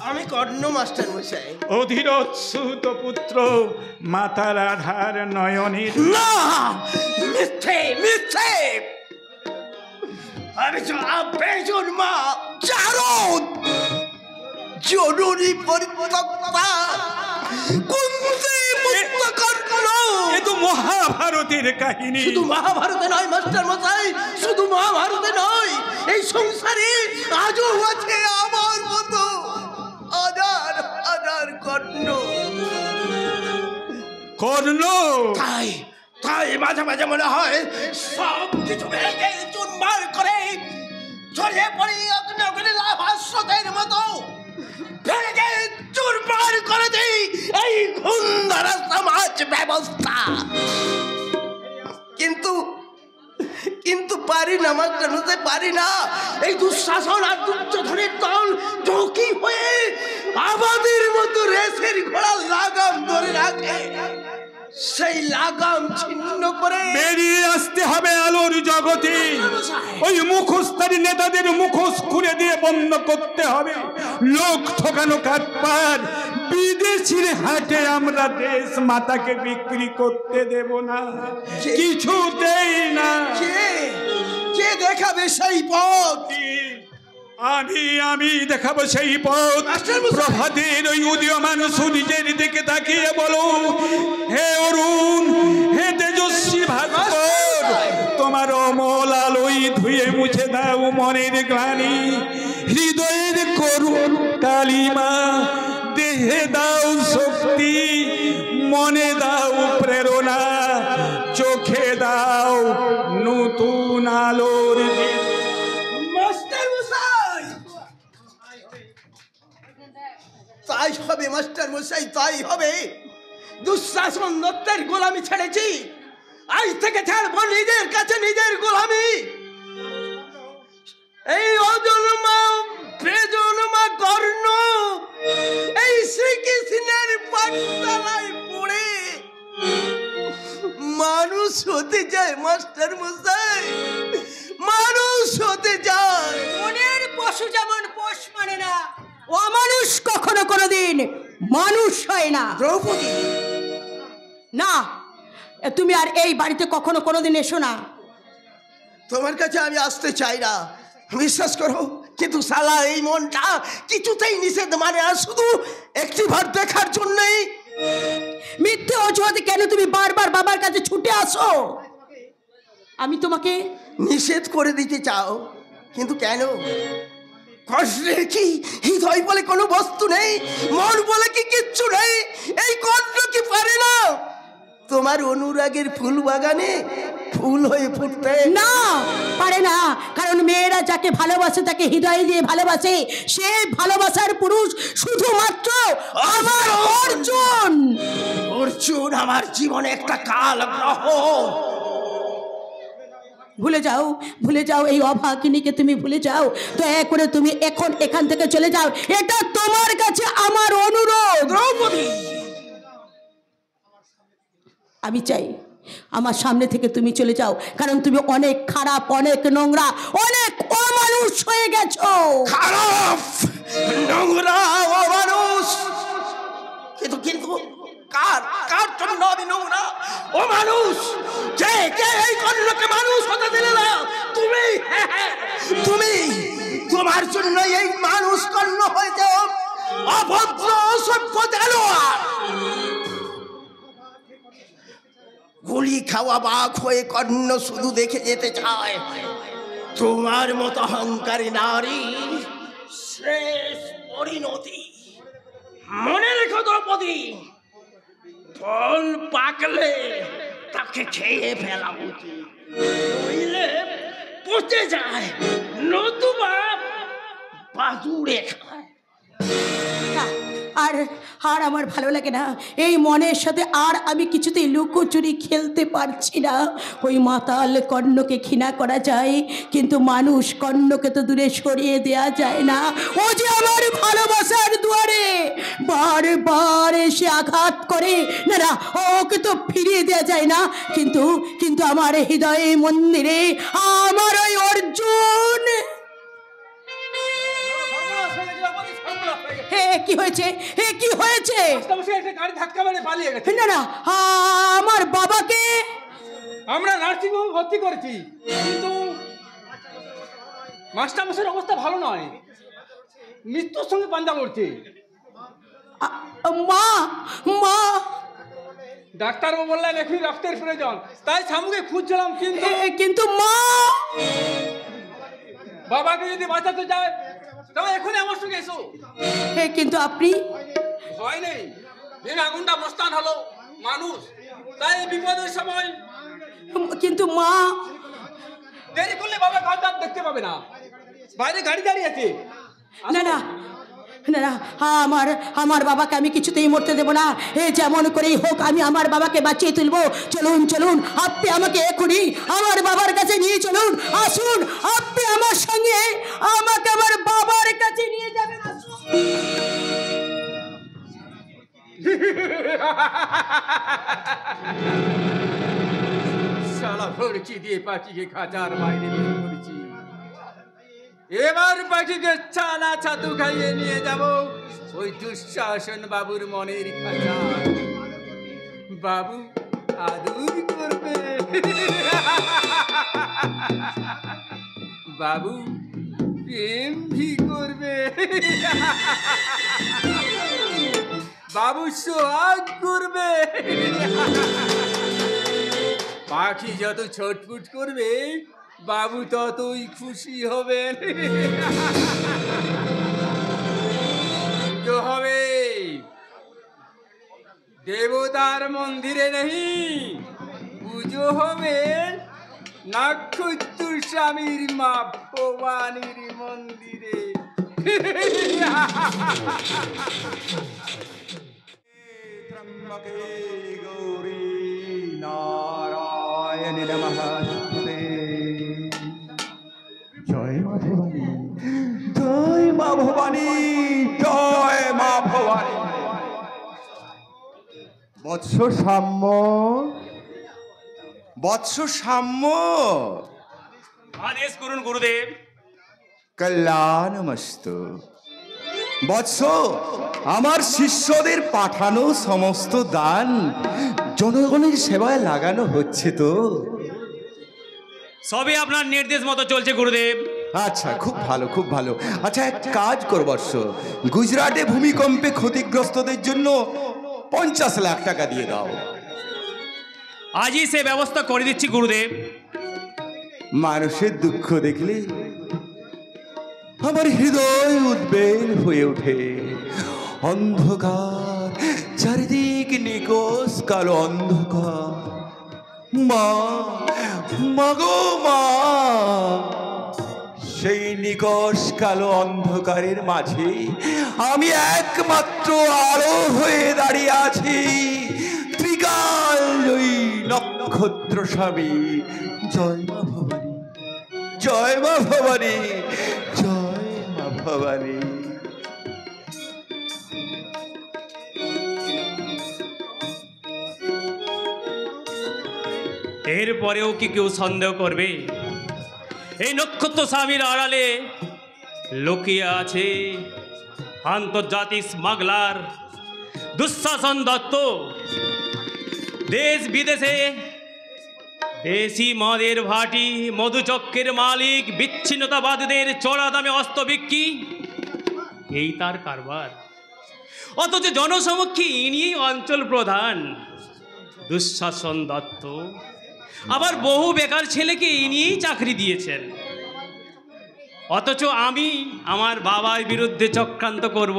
আমি কর্ণ মাস্টার মশাই। অধীরচ্যুত পুত্র মাতা রাধার নয়নের। না, মিথ্যে মিথ্যে। আমি বেজন মা চারণ জরুরি পরিত্যক্তা কুন্তি পুত্র কর্ণ। এ তো মহাভারতের কাহিনী। শুধু মহাভারতে নয় মাস্টার মশাই, শুধু মহাভারতে নয়, এই সংসারে আজও আছে আমার মতো হাজার হাজার কর্ণ। কর্ণ? তাই তাই মাঝে মাঝে মনে হয় সব কিছু ভেঙে চুরমার করে ছড়িয়ে পড়ে অগ্নি লাভাস্রোতের মতো ভেঙে চুরমার করে দেই এই ঘুণধরা সমাজ ব্যবস্থা। কিন্তু কিন্তু পারি না মাস্টার মশাই, পারি না। এই দুঃশাসন আর দুর্যোধনের দল ঝুঁকি হয়ে আমাদের মতো রেসের ঘোড়া লাগাম ধরে রাখে। সেই লাগাম ছিন্ন করে বেরিয়ে আসতে হবে আলোর জগতে। ওই মুখোশধারী নেতাদের মুখোশ খুলে দিয়ে বন্ধ করতে হবে লোক ঠকানো কাটপার। বিদেশির হাটে আমরা দেশ মাতাকে বিক্রি করতে দেব না, কিছুতেই না। কে দেখাবে সেই পথ? আমি দেখাবো সেই পথ। প্রভাতের ওই উদীয়মান সূর্যের দিকে তাকিয়ে বলো, হে অরুণ, হে তেজস্বী ভাস্কর, তোমার অমল আলোয় ধুয়ে মুছে দাও মনের গ্লানি, হৃদয়ের করুণ কালিমা দেহে দাও শক্তি, মনে দাও প্রেরণা, চোখে দাও নতুন আলোর। মাস্টার মশাই, তাই হবে মাস্টার মশাই, তাই হবে। দুঃশাসন দত্তের গোলামি ছেড়েছি, আজ থেকে ছাড়বো নিজের কাছে নিজের গোলামি। এই অজন্মা বেজন্মা কর্ণ এই শ্রীকৃষ্ণের পাঠশালায় পড়ে মানুষ হতে যায় মাস্টার মশাই, মানুষ হতে যায়। মনের পশু যেমন পোষ মানে না, অমানুষ কখনো কোনোদিন মানুষ হয় না। দ্রৌপদী, না, তুমি আর এই বাড়িতে কখনো কোনোদিন এসো না। তোমার কাছে আমি আসতে চাই না, বিশ্বাস করো, কিন্তু শালা এই মনটা কিছুতেই নিষেধ মানে, আর শুধু একটি বার দেখার জন্যই। মিথ্যে অজুহাতে কেন তুমি বারবার বাবার কাছে ছুটে আসো? আমি তোমাকে নিষেধ করে দিতে চাও, কিন্তু কেন? কষ্টের কি হৃদয় বলে কোনো বস্তু নেই? মন বলে কি কিচ্ছু নেই? এই কণ্ঠ কি পারে না তোমার অনুরাগের ফুল বাগানে ফুল হয়ে ফুটতে? না, পারে না, কারণ মেয়েরা যাকে ভালোবাসে তাকে হৃদয় দিয়ে ভালোবাসে। সে ভালোবাসার পুরুষ শুধুমাত্র আমার অর্জুন। অর্জুন আমার জীবনে একটা কাল গ্রহ। ভুলে যাও, ভুলে যাও এই অভাগিনীকে, তুমি ভুলে যাও। দয়া করে তুমি এখন এখান থেকে চলে যাও, এটা তোমার কাছে আমার অনুরোধ। দ্রৌপদী, আমি চাই আমার সামনে থেকে তুমি চলে যাও, কারণ তুমি অনেক খারাপ, অনেক নোংরা, অনেক অমানুষ হয়ে গেছো। খারাপ, নোংরা, অমানুষ। কিন্তু কিন্তু কার কার জন্য আমি নোংরা, অমানুষ? কে কে এই কন্যাকে মানুষ হতে দিলে না? তুমি, তুমি, তোমার জন্য এই মানুষ কন্যা হয়েছে অভদ্র, অসভ্য জানোয়ার। গুলি খাওয়া বাঘ হয়ে কর্ণ শুধু দেখে যেতে চায় তোমার মতো অহংকারী নারী শেষ পরিণতি। মনে রেখো দ্রৌপদী, ফল পাকলে তাকে খেয়ে ফেলা উচিত, নইলে পচে যায়, নতুবা বাদুড়ে খায়। আর আর আমার ভালো লাগে না এই মনের সাথে, আর আমি কিছুতেই লুকোচুরি খেলতে পারছি না। ওই মাতাল কর্ণকে ঘৃণা করা যায়, কিন্তু মানুষ কর্ণকে তো দূরে সরিয়ে দেয়া যায় না। ও যে আমার ভালোবাসার দুয়ারে বারবার এসে আঘাত করে, না না, ওকে তো ফিরিয়ে দেওয়া যায় না, কিন্তু কিন্তু আমার হৃদয়ে মন্দিরে আমার ওই অর্জুন। কি হয়েছে? কি হয়েছে? গাড়ি ধাক্কা মেরে পালিয়ে গেছে। না না, আমার বাবাকে আমরা নার্সিং হোমে ভর্তি করেছি, কিন্তু মাস্টারমশাইয়ের অবস্থা ভালো নয়, মৃত্যুর সঙ্গে পাঞ্জা লড়ছে। মা, মা, ডাক্তারবাবু বললেন এখনই রক্তের প্রয়োজন, তাই সামুকে খুঁজছিলাম, কিন্তু মা, বাবাকে যদি বাঁচাতে যায় তবে এখনই আমার সঙ্গে এসো। কিন্তু আপনি? ভয় নেই, দিন আগুনটা মস্তান হলো মানুষ, তাই বিপদের সময়। কিন্তু মা, দেরি করলে বাবা কাজ দেখতে পাবে না, বাইরে গাড়ি দাঁড়িয়ে আছে। না না না না, আমার বাবাকে আমি কিছুতেই মরতে দেবো না। যেমন করেই হোক আমি আমার বাবাকে বাঁচিয়ে তুলবো। চলুন চলুন, আপনি আমাকে এখনই আমার বাবার কাছে নিয়ে চলুন। আসুন, আপনি আমার সঙ্গে আমাকে আমার বাবার কাছে নিয়ে যাবেন। আসুন। শালা ভরকি দিয়ে পাখিকে খাঁচার বাইরে বের করেছি, এবার পাখিকে চানা ছাতু খাইয়ে নিয়ে যাব ওই দুঃশাসন বাবুর মনের খাঁচা। বাবু আদর করবে, বাবু প্রেম ভি করবে, বাবু সোহাগ করবে। পাখি যত ছটফুট করবে বাবু ততই খুশি হবেন। পুজো হবে, দেবতার মন্দিরে নেই, পুজো হবে নক্ষত্র স্বামীর মা ভবানীর মন্দিরে। গৌরী নারায়ণ নমঃ। জয় মা ভবানী, জয় মা ভবানী, জয় মা ভবানী। বৎস সাম্য, বৎস সাম্য, আদেশ করুন গুরুদেব। কল্যাণমস্তু। বৎস, আমার শিষ্যদের পাঠানো সমস্ত দান জনগণের সেবায় লাগানো হচ্ছে তো? সবই আপনার নির্দেশ মতো চলছে গুরুদেব। আচ্ছা, খুব ভালো, খুব ভালো। আচ্ছা, এক কাজ কর বৎস, গুজরাটে ভূমিকম্পে ক্ষতিগ্রস্তদের জন্য 50 লাখ টাকা দিয়ে দাও। আজই সে ব্যবস্থা করে দিচ্ছি গুরুদেব। মানুষের দুঃখ দেখলে আমার হৃদয় উদ্বেল হয়ে ওঠে। অন্ধকার, চারিদিক নিকোষ কালো অন্ধকার। মা, মাগো মা, সেই নিকষ কালো অন্ধকারের মাঝে আমি একমাত্র আলো হয়ে দাঁড়িয়ে আছি। ত্রিকাল জয়ী নক্ষত্র স্বামী, জয় মা ভবানী, জয় মা ভবানী, জয় মা ভবানী। এরপরেও কি কেউ সন্দেহ করবে এই নক্ষত্র স্বামীর আড়ালে লুকিয়ে আছে আন্তর্জাতিক স্মাগলার দুঃশাসন দত্ত? দেশ বিদেশে দেশি মদের ভাটি, মধুচক্রের মালিক, বিচ্ছিন্নতাবাদীদের চড়া দামে অস্ত্র বিক্রি, এই তার কারবার। অথচ জনসমক্ষে ইনি অঞ্চল প্রধান দুঃশাসন দত্ত। আবার বহু বেকার ছেলেকে ইনিই চাকরি দিয়েছেন। অথচ আমি আমার বাবার বিরুদ্ধে চক্রান্ত করব,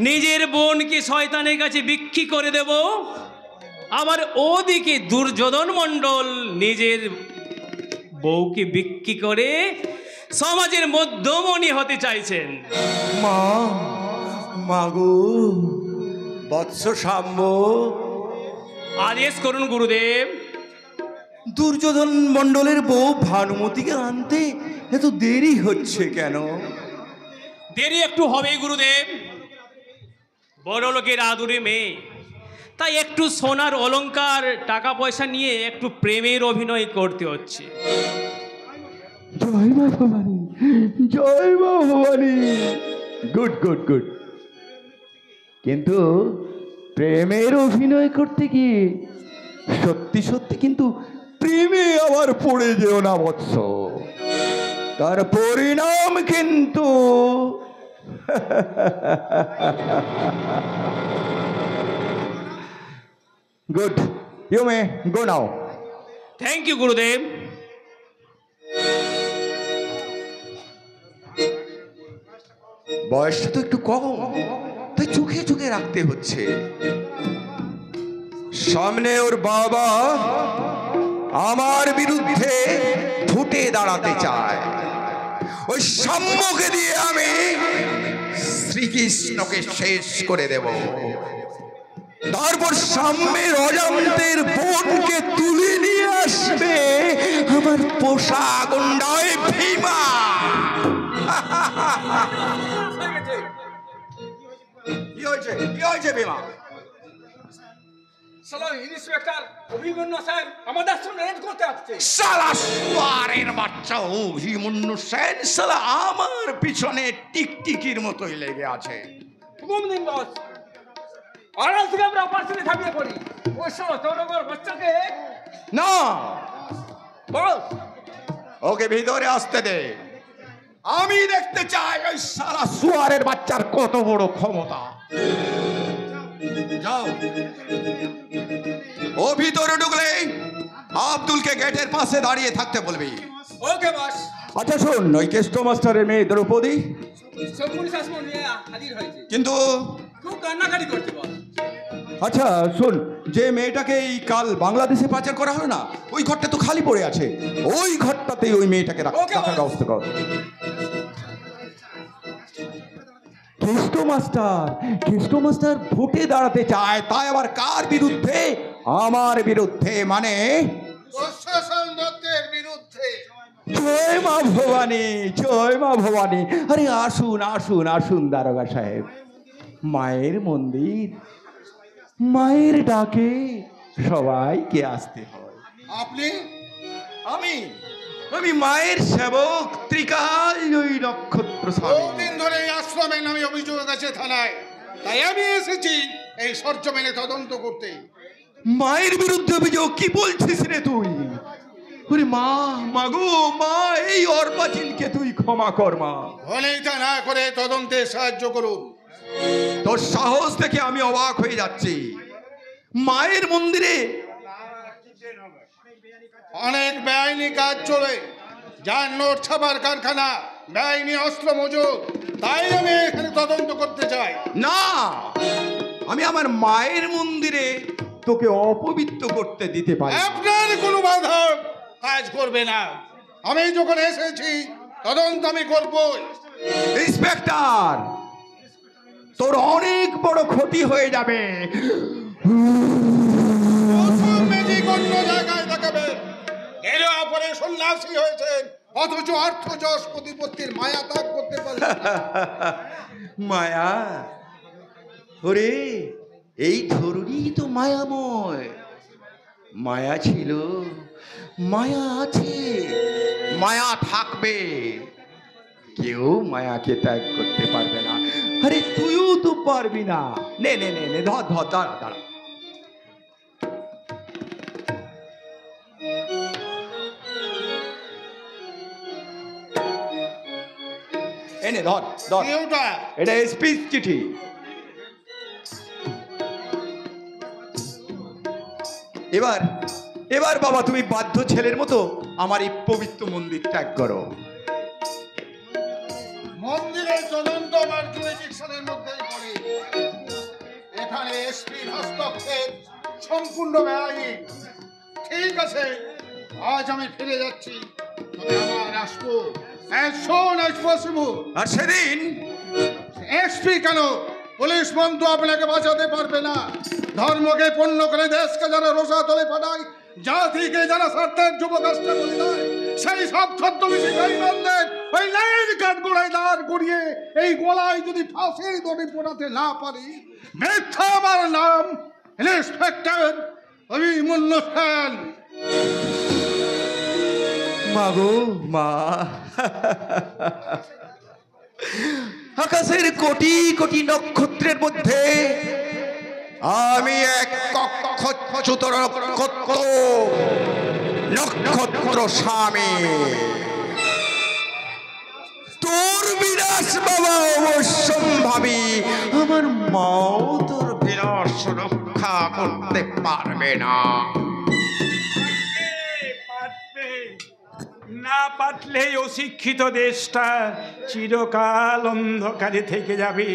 নিজের বোনকে শয়তানের কাছে বিক্রি করে দেব। আবার ওদিকে দুর্যোধন মণ্ডল নিজের বউকে বিক্রি করে সমাজের মধ্যমণি হতে চাইছেন। মা, মাগো, বৎস সাম্য, আদেশ করুন গুরুদেব। দুর্যোধন মণ্ডলের বউ ভানুমতিকে আনতে এত দেরি হচ্ছে কেন? দেরি একটু হবেই গুরুদেব। বড় লোকের আদুরে মেয়ে, তাই একটু সোনার অলংকার, টাকা পয়সা নিয়ে একটু প্রেমের অভিনয় করতে হচ্ছে। জয় মা ভবানী, জয় মা ভবানী। Good good good. কিন্তু প্রেমের অভিনয় করতে গিয়ে সত্যি সত্যি কিন্তু প্রেমে আবার পড়ে যেও না বৎস, তার পরিণাম কিন্তু good. You may go now. Thank you গুরুদেব। বয়সটা তো একটু কম, তাই চোখে চোখে রাখতে হচ্ছে। সামনে ওর বাবা আমার বিরুদ্ধে ফুটে দাঁড়াতে চায়, ওই সাম্যকে দিয়ে আমি শ্রীকৃষ্ণকে শেষ করে দেব। তারপর সাম্যের অজান্তের বোনকে তুলে নিয়ে আসবে আমার পোষা গুন্ডায় ভীমা। কি হয়েছে, কি হয়েছে ভীমা? শালা ইন্সপেক্টর অভিমন্যু স্যার আমাদের সঙ্গে রেড করতে আসছে। শালা সুয়ারের বাচ্চা অভিমন্যু সেন শালা আমার পিছনে টিকটিকির মতোই লেগে আছে। হুকুম দিন বস, আড়াল থেকে আমরা অপারেশনে ঝাঁপিয়ে পড়ি। ওই শালা তোর বাচ্চাকে না, বল ওকে ভিতরে আসতে দে। আমি দেখতে চাই ওই শালা সুয়ারের বাচ্চার কত বড় ক্ষমতা। যাও, ও ভিতরে ঢুকলে আব্দুলকে গেটের পাশে দাঁড়িয়ে থাকতে বলবি। ওকে বস। আচ্ছা শোন, ওই কেষ্ট মাস্টারের মেয়ে দ্রৌপদী সব পুলিশ আসমন নিয়ে হাজির হয়েছে। কিন্তু খুব কান্নাকাটি করতে বল। আচ্ছা শোন, যে মেয়েটাকে এই কাল বাংলাদেশে পাচার করা হলো না, ওই ঘরটা তো খালি পড়ে আছে, ওই ঘরটাতেই ওই মেয়েটাকে রাখার ব্যবস্থা কর। কেষ্ট মাস্টার ভোটে দাঁড়াতে চায়, তাই আবার কার বিরুদ্ধে? আমার বিরুদ্ধে, মানে জয় মা ভবানী, জয় মা ভবানী। আরে আসুন আসুন আসুন দারোগা সাহেব, মায়ের মন্দির, মায়ের ডাকে সবাইকে আসতে হয়। আপনি? আমি মায়ের সেবক ত্রিকাল ওই নক্ষত্র স্বামী। দিন ধরে এই আশ্রমে নামে অভিযোগ আছে থানায়, তাই আমি এসেছি এই সরজমিনে তদন্ত করতে। মায়ের বিরুদ্ধে অভিযোগ? কি বলছিস রে তুই? ওরে মা, মাগো মা, এই অর্বাচীনকে তুই ক্ষমা কর মা। অনেকটা না করে তদন্তে সাহায্য করুন। তোর সাহস দেখে আমি অবাক হয়ে যাচ্ছি। মায়ের মন্দিরে অনেক বেআইনি কাজ চলে, যার নোট ছাপার কারখানা, বেআইনি অস্ত্র মজুদ, তাই আমি এখানে তদন্ত করতে চাই। না, আমি আমার মায়ের মন্দিরে তোকে অপবিত্র করতে দিতে পারি। আপনার কোনো বাধা কাজ করবে না। আমি যখন এসেছি তদন্ত আমি করবই। ইন্সপেক্টর, তোর অনেক বড় ক্ষতি হয়ে যাবে। ম্যাজিক অন্য জায়গায় দেখাবে। এর অপরে সন্ন্যাসী হয়েছেন, অথচ অর্থ যশ প্রতিপত্তির মায়া ত্যাগ করতে পারলেন না। মায়া? ওরে, এই ধরুনই তো মায়াময়। মায়া ছিল, মায়া আছে, মায়া থাকবে, কেউ মায়াকে ত্যাগ করতে পারবে না। আরে তুইও তো পারবি না। নে নে নে নে, ধর ধর, দাঁড়া দাঁড়া। এনে ধর ধর, এটা স্পিচ চিঠি। এবার এবার বাবা তুমি বাধ্য ছেলের মতো আমার এই পবিত্র মন্দির ত্যাগ করো। মন্দিরের তদন্ত আমার জুরিডিকশনের মধ্যেই পড়ে। এখানে এসপির হস্তক্ষেপ সম্পূর্ণ বেআইনি। ঠিক আছে, আজ আমি ফিরে যাচ্ছি, তবে আমার আসবো as soon as possible। আর সেদিন এসপি কেন, পুলিশ বন্ধু আপনাকে বাঁচাতে পারবে না। ধর্মকে পণ্য করে দেশকে যারা রোষা তলে পাঠায়, জাতিকে যারা স্বার্থের যুবকাজটা করে দেয়, সেই সব ছদ্মবেশী বেঈমানদের ওই লাইন কাঠ গোড়ায় দাঁড় করিয়ে এই গলায় যদি ফাঁসির দড়ি পোড়াতে না পারি, মিথ্যা আমার নাম ইন্সপেক্টর অভিমন্যু সেন। মাগো মা, আকাশের কোটি কোটি নক্ষত্রের মধ্যে আমি এক কক্ষচ্যুতর নক্ষত্র স্বামী। তোর বিনাশ বাবা অবশ্যম্ভাবী, আমার মাও তোর বিনাশ রক্ষা করতে পারবে না। না পারলে অশিক্ষিত দেশটা চিরকাল অন্ধকারে থেকে যাবে।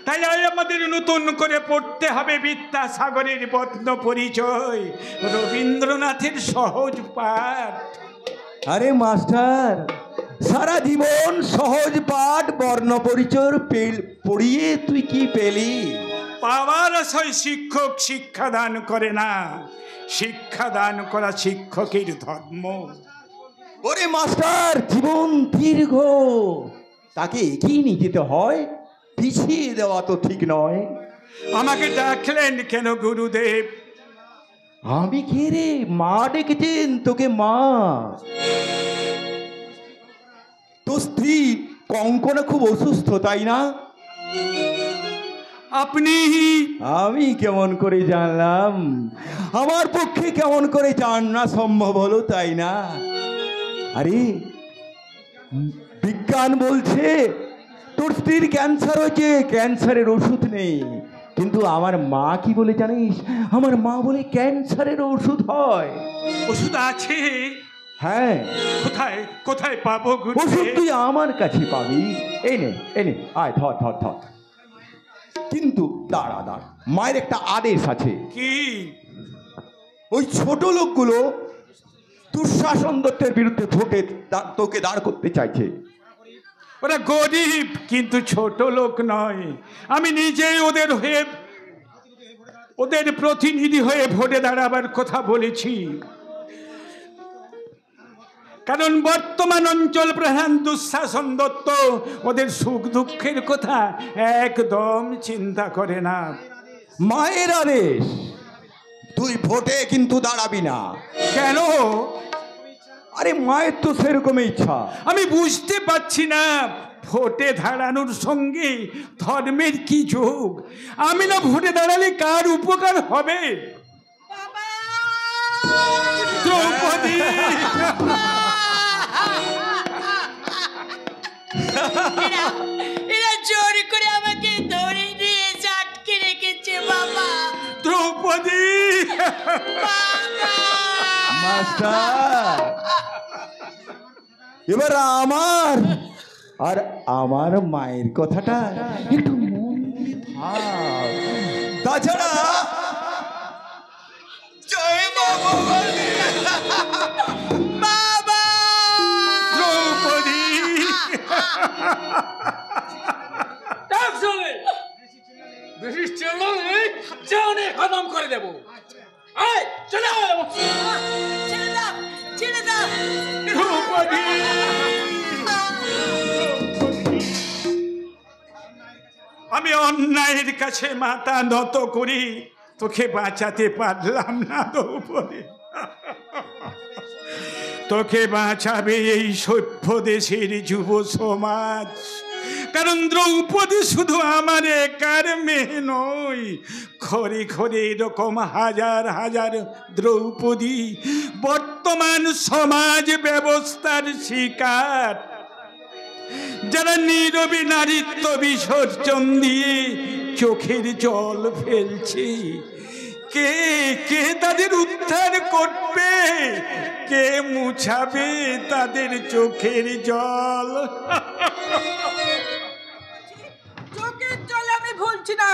তাই আমাদের নতুন করে পড়তে হবে বিদ্যাসাগরের পত্ন পরিচয়, রবীন্দ্রনাথের সহজ পাঠ। আরে মাস্টার, সারা জীবন সহজ পাঠ বর্ণ পরিচয় পড়িয়ে তুই কি পেলি? পাওয়ার আশায় শিক্ষক শিক্ষা দান করে না, শিক্ষা দান করা শিক্ষকের ধর্ম। ওরে মাস্টার, জীবন দীর্ঘ, তাকে এগিয়ে নিয়ে যেতে হয়, পিছিয়ে দেওয়া তো ঠিক নয়। আমাকে ডাকলেন কেন গুরুদেব? আমি কে রে? মা ডেকেছেন তোকে মা। তো স্ত্রী কঙ্কনা খুব অসুস্থ, তাই না? আপনি? আমি কেমন করে জানলাম? আমার পক্ষে কেমন করে জানা সম্ভব হলো, তাই না? আরে বিজ্ঞান বলছে তোর স্ত্রীর ক্যান্সার হয়েছে, ক্যান্সারের ওষুধ নেই। কিন্তু আমার মা কি বলে জানিস? আমার মা বলে ক্যান্সারের ওষুধ হয়। ওষুধ আছে? হ্যাঁ। কোথায় কোথায় পাবো? ওষুধ তুই আমার কাছে পাবি। এই নে, আয়, ধর ধর ধর। কিন্তু দাঁড়া দাঁড়া, মায়ের একটা আদেশ আছে। কি? ওই ছোট লোকগুলো দুঃশাসন দত্তের বিরুদ্ধে ভোটে তোকে দাঁড় করতে চাইছে। ওরা গরিব কিন্তু ছোট লোক নয়। আমি নিজেই ওদের প্রতিনিধি হয়ে ভোটে দাঁড়াবার কথা বলেছি। কারণ বর্তমান অঞ্চল প্রধান দুঃশাসন দত্ত ওদের সুখ দুঃখের কথা একদম চিন্তা করে না। মায়ের আদেশ, তুই ভোটে কিন্তু দাঁড়াবি না। কেন? আরে মায়ের তো সেরকম ইচ্ছা। আমি বুঝতে পারছি না ভোটে দাঁড়ানোর সঙ্গে ধর্মের কি যোগ। আমি না ভোটে দাঁড়ালে কার উপকার হবে? দ্রৌপদী, এরা জোর করে আমাকে ধরে নিয়ে আটকে রেখেছে বাবা। দ্রৌপদী, মাস্টার, এবার আমার আর আমার মায়ের কথাটা একটু মন দিয়ে ভাব। তাছাড়া জয় বাবা বাবা দ্রৌপদী, বেশি চেল্লালে জানে খতম করে দেব। আয় চলে আয়। ছেড়ে দাও, ছেড়ে দাও। দ্রৌপদী, আমি অন্যায়ের কাছে মাথা নত করি, তোকে বাঁচাতে পারলাম না দ্রৌপদী। তোকে বাঁচাবে এই সভ্য দেশের যুব সমাজ। কারণ দ্রৌপদী শুধু আমার একার মেয়ে নয়, ঘরে ঘরে এরকম হাজার হাজার দ্রৌপদী বর্তমান সমাজ ব্যবস্থার শিকার, যারা নীরবে নারীত্ব বিসর্জন দিয়ে চোখের জল ফেলছে। কে কে তাদের উদ্ধার করবে? কে মুছাবে তাদের চোখের জল? চোখের জল আমি ভুলছি না।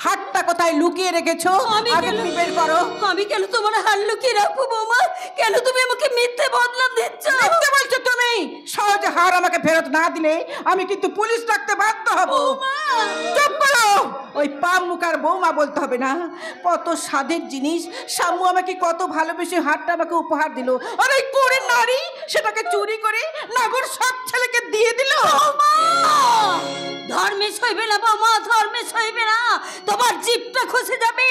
হাতটা কোথায় লুকিয়ে রেখেছো? আগে তুমি বের করো। আমি কেন তোমার হাত লুকিয়ে রাখবো বৌমা? কেন তুমি আমাকে মিথ্যে বদনাম দিচ্ছ? মিথ্যে বলছো তুমি? সহজে হার আমাকে ফেরত না দিলে আমি কিন্তু পুলিশ ডাকতে বাধ্য হব। চুপ করো। ওই পাম মুখার বৌমা বলতে হবে না। কত স্বাদের জিনিস শামু আমাকে কত ভালোবেসে হারটা আমাকে উপহার দিল, আর ওই কোড়ে নারী সেটাকে চুরি করে নগর সব ছেলেকে দিয়ে দিল। ধর্মে সইবে না বাবা, ধর্মে সইবে না। তোমার জিভটা খসে যাবে।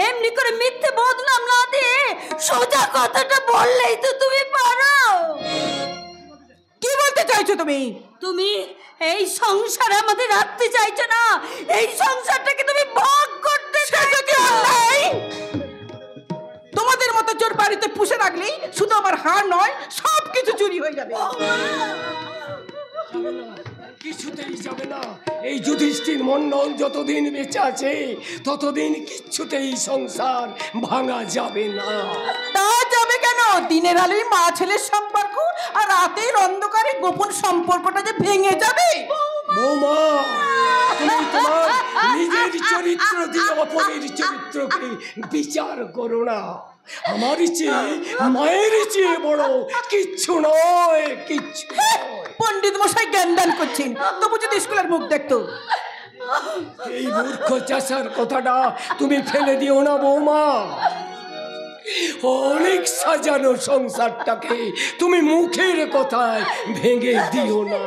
এমনি করে মিথ্যে বদনাম না দিয়ে সোজা কথাটা বললেই তো তুমি পারো। কি বলতে চাইছো তুমি? তুমি এই সংসারে আমাদের রাখতে চাইছো না। এই সংসারটাকে তুমি ভাগ করতে চাইছো। কি অন্যায়! তোমাদের মতো চোর বাড়িতে পুষে রাখলেই শুধু আমার হার নয়, সব কিছু চুরি হয়ে যাবে। কিছুতেই যাবে না। এই যুধিষ্ঠির মন্ডল যতদিন বেঁচে আছে ততদিন কিচ্ছুতেই সংসার ভাঙা যাবে না। তা যাবে কেন? দিনের আলোয় মা ছেলের সম্পর্ক আর রাতের অন্ধকারে গোপন সম্পর্কটা যে ভেঙে যাবে। বৌমা, তুমি তোমার নিজের চরিত্র দিয়ে অপরের চরিত্রকে বিচার করো না। আমার চেয়ে মায়ের চেয়ে বড় কিচ্ছু নয়, কিচ্ছু। পণ্ডিত মশাই জ্ঞান দান করছেন, তবু যদি স্কুলের মুখ দেখতো। এই মূর্খ চাষার কথাটা তুমি ফেলে দিও না বৌমা। অনেক সাজানো সংসারটাকে তুমি মুখের কথায় ভেঙে দিও না।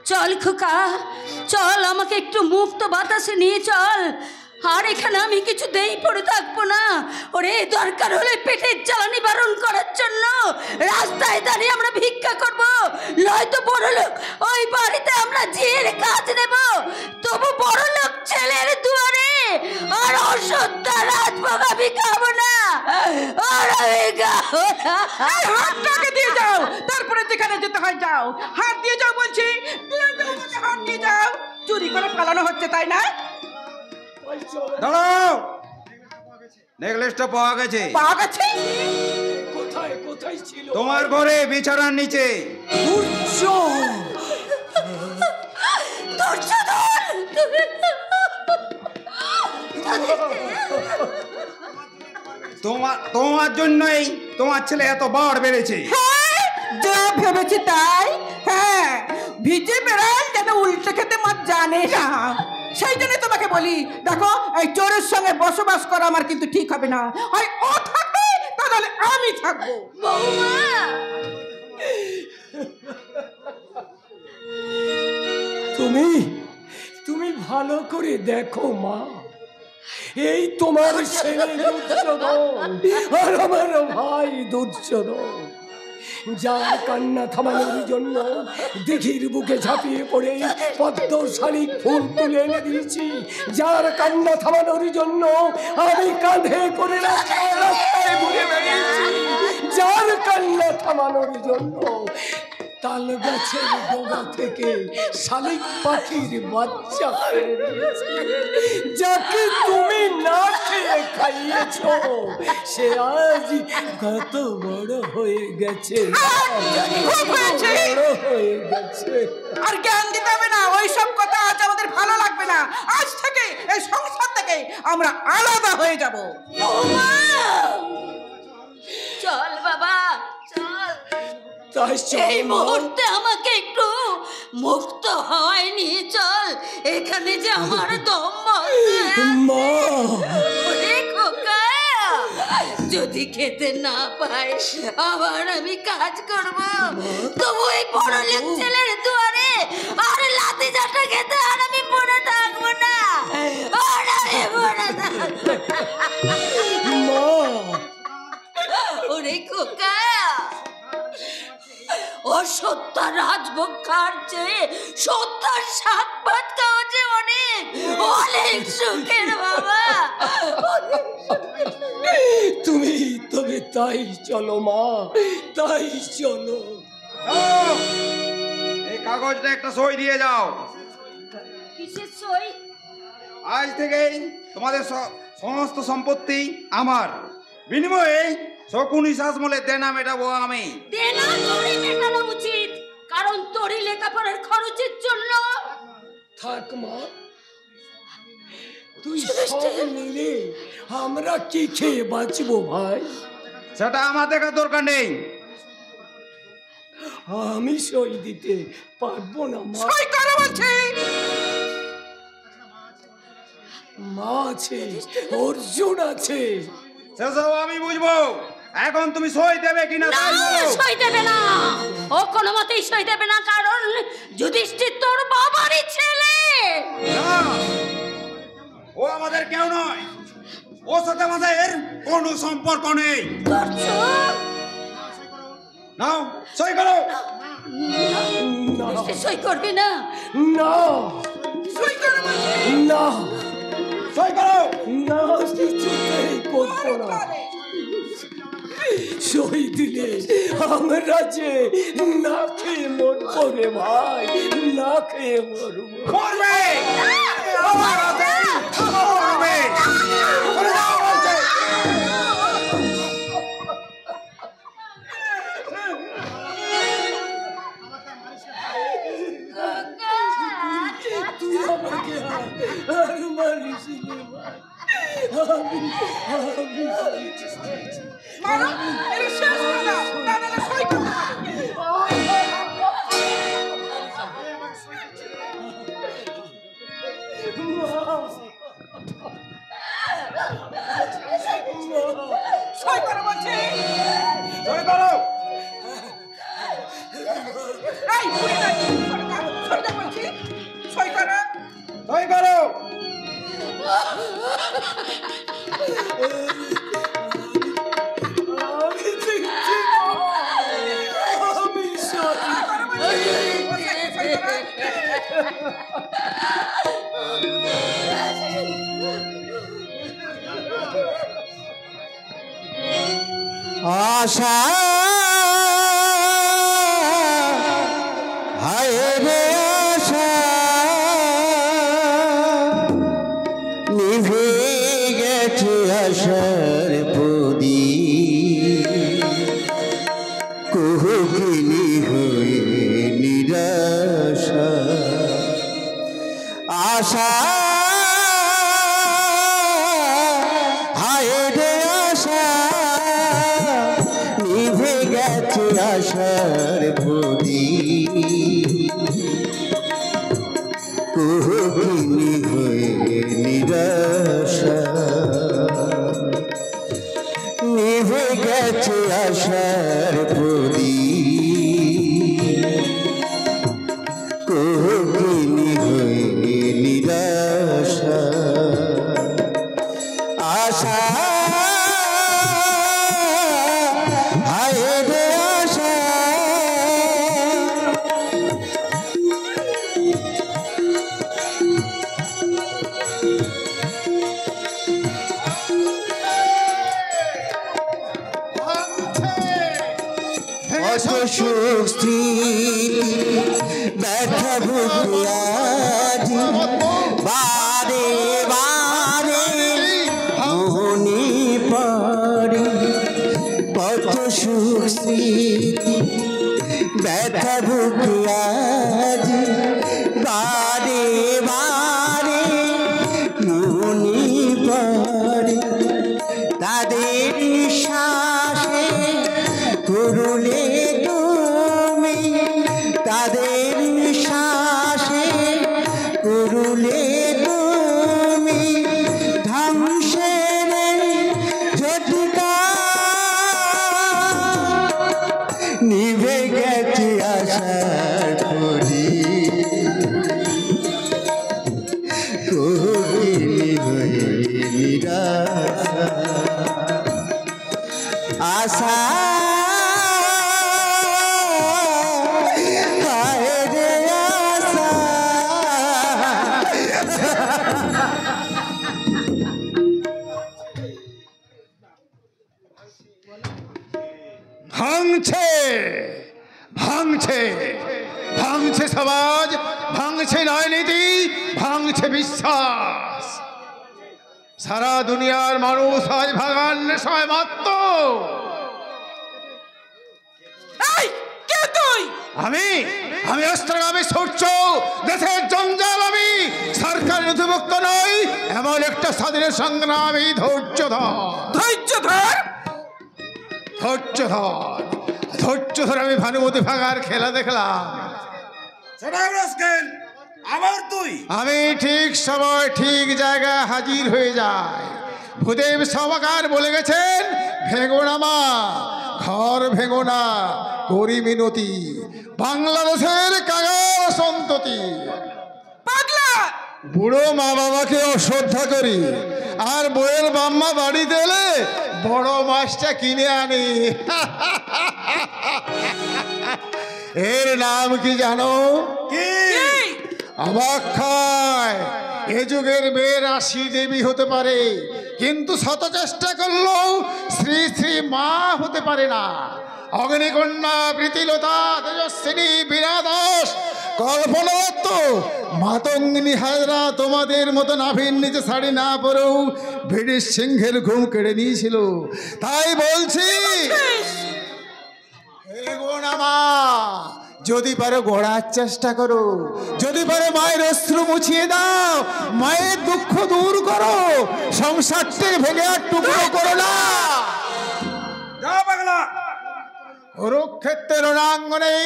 চল খোকা, চল আমাকে একটু মুক্ত বাতাসে নিয়ে চল। আর এখানে আমি কিছুতেই পড়ে থাকবো না। ওরে দরকার হলে পেটের জ্বালা নিবারণ করার জন্য রাস্তায় দাঁড়িয়ে আমরা ভিক্ষা করব, নয়তো বড় লোক ওই বাড়িতে আমরা জিয়ের কাজ নেব। তবু বড় লোক ছেলের দুয়ারে আর অসত্যা রাত ভাগাবি খাবো না। আর আমি খাবো না। হাতটাকে দিয়ে যাও, তারপরে যেখানে যেতে হয় যাও। হাত দিয়ে যাও বলছি, হাত দিয়ে যাও। চুরি করে পালানো হচ্ছে তাই না? দাঁড়াও, নেকলেসটা পাওয়া গেছে। পাওয়া গেছে? কোথায় কোথায় ছিল? তোমার ঘরে বিছানার নিচে। তোমার জন্যই তোমার ছেলে এত বার বেড়েছে। যা ভেবেছি তাই। হ্যাঁ, ভিজে বেড়াল যেন উল্টে খেতে মাছ জানে না। সেই জন্য তোমাকে বলি, দেখো এই চোরের সঙ্গে বসবাস করা আমার কিন্তু ঠিক হবে না। হয় ও থাকবে, তাহলে আমি থাকবো। তুমি ভালো করে দেখো মা, এই তোমার ছেলে দুর্যোধন আর আমার ভাই দুর্যোধন, যার কান্না থামানোর জন্য দিঘির বুকে ঝাঁপিয়ে পড়ে পদ্ম শালিক ফুল তুলে এনে দিয়েছি, যার কান্না থামানোর জন্য আমি কাঁধে করে রাস্তায় ঘুরে বেরিয়েছি, যার কান্না থামানোর জন্য তাল গাছের ডগা থেকে শালিক পাখির বাচ্চা করে দিয়েছি, যাকে তুমি না খেয়ে খাইয়েছো সে আজ কত বড় হয়ে গেছে, বড় হয়ে গেছে। আর জ্ঞান দিতে হবে না, ওই সব কথা আজ আমাদের ভালো লাগবে না। আজ থেকে এই সংসার থেকে আমরা আলাদা হয়ে যাব। চল বাবা চল, তাই এই মুহূর্তে আমাকে একটু মুক্ত হয়নি, চল, এখানে যে আমার দম যদি খেতে না পাই আবার আমি কাজ করব, তবু এই বড় লোক ছেলের দুয়ারে আর লাথি চাটা খেতে আর আমি পড়ে থাকবো না, আর আমি পড়ে থাকবো। ওরে খোকা, ও সত্যা রাজভোগ খাওয়ার চেয়ে সত্যার শাক ভাত খাওয়া যে অনেক অনেক সুখের বাবা। তুমি তবে তাই চলো মা, তাই চলো। এই কাগজটা একটা সই দিয়ে যাও। কিসের সই? আজ থেকেই তোমাদের সমস্ত সম্পত্তি আমার, বিনিময়ে শকুনি শাসমলে দেনা মেটাবো আমি। দেনা তোরই মেটানো উচিত, কারণ তোরই লেখাপড়ার খরচের জন্য। থাক মা, তুই সব নিলে আমরা কি খেয়ে বাঁচবো ভাই? সেটা আমার দেখার দরকার নেই। আমি সই দিতে পারবো না মা। সই করো বলছি। মা আছে, অর্জুন আছে, সেসব আমি বুঝবো। এখন তুমি সই দেবে কিনা? সই দেবে না, ও কোনো মতেই সই দেবে না, কারণ যুধিষ্ঠির তোর বাবারই ছেলে। না, ও আমাদের কেউ নয়, ওর সাথে আমাদের কোনো সম্পর্ক নেই। নাও সই করো। সই করবি না? না, সই করো বলছি। না, সই করো। না, কিছুতেই করবো না। সই দিলে আমরা যে না খেয়ে মরবো রে ভাই, না খেয়ে মরবো। মরবে, মরবে। করে দাও বলছে। তুই আমাকে আর মারিস রে ভাই, আমি মারো, এটা শেষ করে দাও, না না সই করো। সই করো বলছি। সই করো। এই বুড়ি না, সই দাও বলছি। সই করো। সই করো। আশা হায় রে আশা নিভে গেছে আশার প্রদীপ হায় রে আশা নিভে গেছে আশার প্রদীপ কুহুকিনী হয়ে নিরাশা নিভে গেছে আশার প্রদীপ কুহুকিনী হয়ে নিরাশা আশা হায় রে আশা কত সুখ স্মৃতি ব্যথা বুকে আজ বারে বারে মনে পড়ে কত সুখ স্মৃতি ব্যথা বুকে আজ বারে বারে মনে পড়ে তাদের শ্বাসে করুলে তুমি তাদের শ্বাসে করুলে তুমি ধ্বংসের ঝটিকা নিভে গেছে আশার প্রদীপ কোকিনী হয়ে নিরাশা আশা হায় রে আশা ভাঙছে ভাঙছে ভাঙছে সমাজ ভাঙছে ন্যায়নীতি ভাঙছে বিশ্বাস সারা দুনিয়ার মানুষ আজ ভাগার নেশায় মাত্র আমি আমি অস্ত্রগামী সূর্য দেশের জঞ্জাল আমি সরকার নথিভুক্ত নই এমন একটা স্বাধীনের সংগ্রামী ধৈর্য ধরে আমি ভানুমতি ভাগার খেলা দেখলাম আবার তুই আমি ঠিক সময় ঠিক জায়গায় হাজির হয়ে যাই ভূদেব সভাকার বলে গেছেন ভেঙো না মা ঘর ভেঙো না করি মিনতি বাংলাদেশের কাগজ সন্ততি বুড়ো মা বাবাকে অশ্রদ্ধা করি আর বইয়ের বাম্মা বাড়িতে এলে বড় মাছটা কিনে আনি এর নাম কি জানো অবাক খায় এ যুগের মেয়ের 80 দেবী হতে পারে কিন্তু শত চেষ্টা করলেও শ্রী শ্রী মা হতে পারে না অগ্নিকন্যা প্রীতিলতা তেজস্বিনী বীরা দাস কল্পনাত্ম মাতঙ্গিনী হাজরা তোমাদের মতো নাভির নিচে শাড়ি না পরেও ব্রিটিশ সিংহের ঘুম কেড়ে নিয়েছিল তাই বলছি যদি পারো গড়ার চেষ্টা করো যদি পারো মায়ের অশ্রু মুছিয়ে দাও মায়ের দুঃখ দূর করো সংসারটি ভেঙে আর টুকরো করো না কুরুক্ষেত্রের রণাঙ্গনে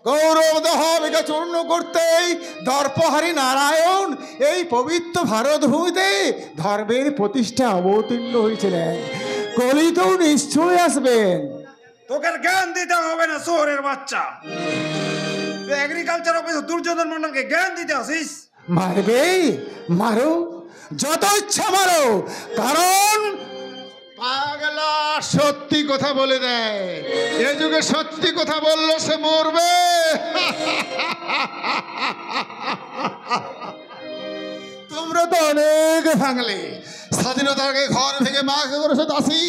গৌরব দহবিকে চূর্ণ করতেই দর্পহারী নারায়ণ এই পবিত্র ভারত ভূমিতে ধর্মের প্রতিষ্ঠা অবতীর্ণ হয়েছিলেন কলিতেও নিশ্চয়ই আসবেন তোকে জ্ঞান দিতে হবে না শহরের বাচ্চা তুই এগ্রিকালচার অফিসে দুর্যোধন মন্ডলকে জ্ঞান দিতে আসিস মারবে মারো যত ইচ্ছা মারো কারণ পাগলা সত্যি কথা বলে দেয় এ যুগে সত্যি কথা বললে সে মরবে তোমরা তো অনেক ভাঙলে স্বাধীনতাকে ঘর থেকে মাকে করেছে দাসী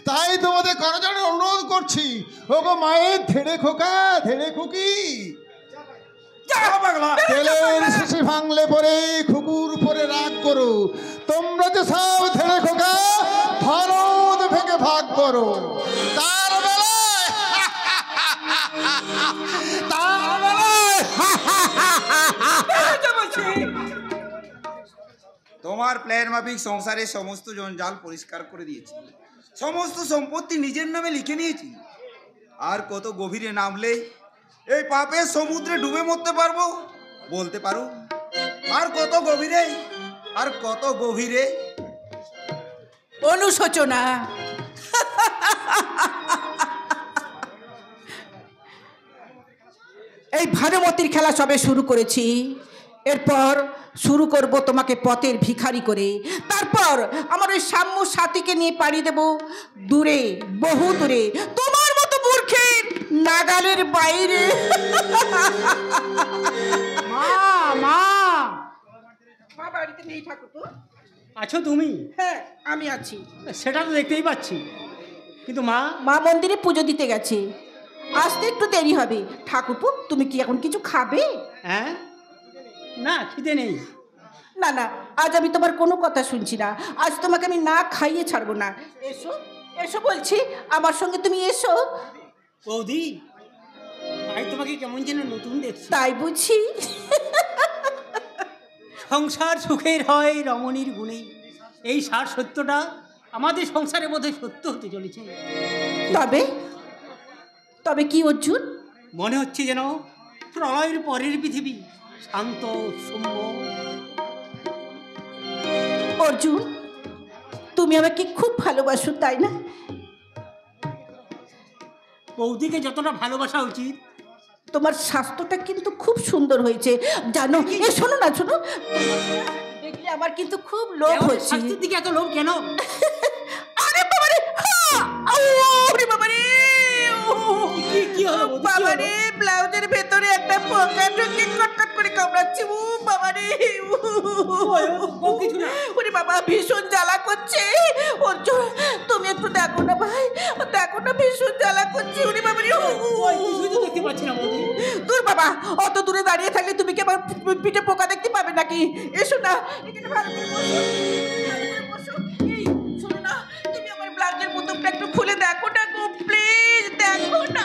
তাই তোমাদের করজনে অনুরোধ করছি ওগো মায়ের ধেড়ে খোকা ধেড়ে খুকি তেলের শিশি ভাঙলে পরে খুকুর উপরে রাগ করো তোমরা যে সব ধেড়ে খোকা ভারত ভেঙে ভাগ করো তার বেলায় তোমার প্ল্যান মাফিক সংসারের সমস্ত জঞ্জাল পরিষ্কার করে দিয়েছি, সমস্ত সম্পত্তি নিজের নামে লিখে নিয়েছি। আর কত গভীরে নামলে এই পাপের সমুদ্রে ডুবে মরতে পারবো বলতে পারো? আর কত গভীরে, আর কত গভীরে? অনুশোচনা। এই ভানুমতির খেলা সবে শুরু করেছি, এরপর শুরু করব তোমাকে পথের ভিখারি করে। তারপর আমার ওই সাম্য সাথীকে নিয়ে পাড়ি দেব দূরে, বহু দূরে, তোমার মতো মূর্খের নাগালের বাইরে। মা মা মা বাড়িতে নেই ঠাকুরপো। আছো তুমি? হ্যাঁ আমি আছি। সেটা তো দেখতেই পাচ্ছি, কিন্তু মা? মা মন্দিরে পুজো দিতে গেছে, আসতে একটু দেরি হবে। ঠাকুরপো তুমি কি এখন কিছু খাবে? হ্যাঁ, না খিদে নেই। না না, আজ আমি তোমার কোনো কথা শুনছি না, আজ তোমাকে আমি না খাইয়ে ছাড়বো না। এসো এসো বলছি, আমার সঙ্গে তুমি এসো। বৌদি, আজ তোমাকে কেমন যেন নতুন দেখছি। তাই বুঝি? সংসার সুখের হয় রমণীর গুণে, এই সার সত্যটা আমাদের সংসারের মধ্যে সত্য হতে চলেছে। তবে তবে কি অর্জুন? মনে হচ্ছে যেন প্রলয়ের পরের পৃথিবী শান্ত সৌম্য। অর্জুন, তুমি আমাকে খুব ভালোবাসো তাই না? বৌদিকে যতটা ভালোবাসা উচিত। তোমার স্বাস্থ্যটা কিন্তু খুব সুন্দর হয়েছে জানো। এ শোনো না, শোনো, দেখলে আমার কিন্তু খুব লোভ হচ্ছে। স্বাস্থ্যের দিকে এত লোভ কেন? আরে বাবারে, আরে বাবারে, কি হলো বাবারে, ব্লাউজের ভেতরে একটা পোকা ঢুকে কটকট করে কামড়াচ্ছে। ও বাবারে, কিছু না। ওরে বাবা, ভীষণ জ্বালা করছে। অর্জুন তুমি একটু দেখো না ভাই, দেখো না, ভীষণ জ্বালা করছে। ওরে বাবারে, দেখতে পাচ্ছি না বৌদি। দূর বাবা, অত দূরে দাঁড়িয়ে থাকলে তুমি কি আমার পিঠে পোকা দেখতে পাবে নাকি? এসো না, এখানে ভালো করে বসো, ভালো করে বসো। এই শোনো না, তুমি আমার ব্লাউজের বোতামটা একটু খুলে দেখো না গো, প্লিজ দেখো না।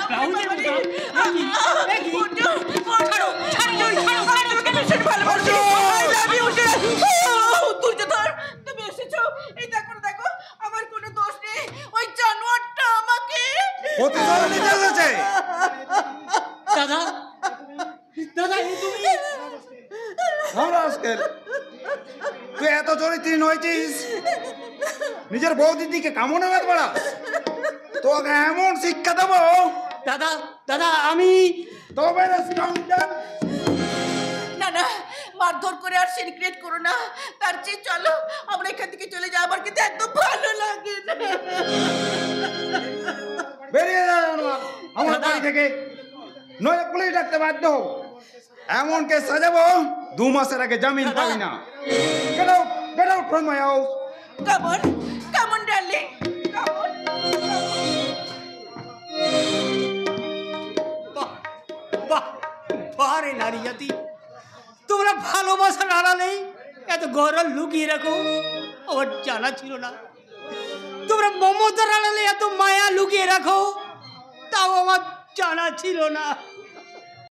দুর্যোধন, তুমি এসেছো, এই দেখো দেখো, আমার কোনো দোষ নেই, ওই জানোয়ারটা আমাকে দাদা দাদা, তুমি তুই এত চরিত্রহীন হয়েছিস, নিজের বৌদির দিকে কামড়ে বেদ বাড়া। তোকে এমন শিক্ষা দেবো দাদা। দাদা আমি তবে না না, মারধর করে আর সিন ক্রিয়েট করো না, তার চেয়ে চলো আমরা এখান থেকে চলে যাই। আমার কিন্তু একদম ভালো লাগে না। বেরিয়ে যা আমার বাড়ি থেকে, নইলে পুলিশ ডাকতে বাধ্য। এমন কে সাজাবো 2 মাসের আগে জামিন পাবি না। Get out from my house. Come on, darling, come on. বারে নারী জাতি, তোমরা ভালোবাসার আড়ালে এত গরল লুকিয়ে রাখো, আমার জানা ছিল না। তোমরা মমতার আড়ালে এত মায়া লুকিয়ে রাখো, তাও আমার জানা ছিল না।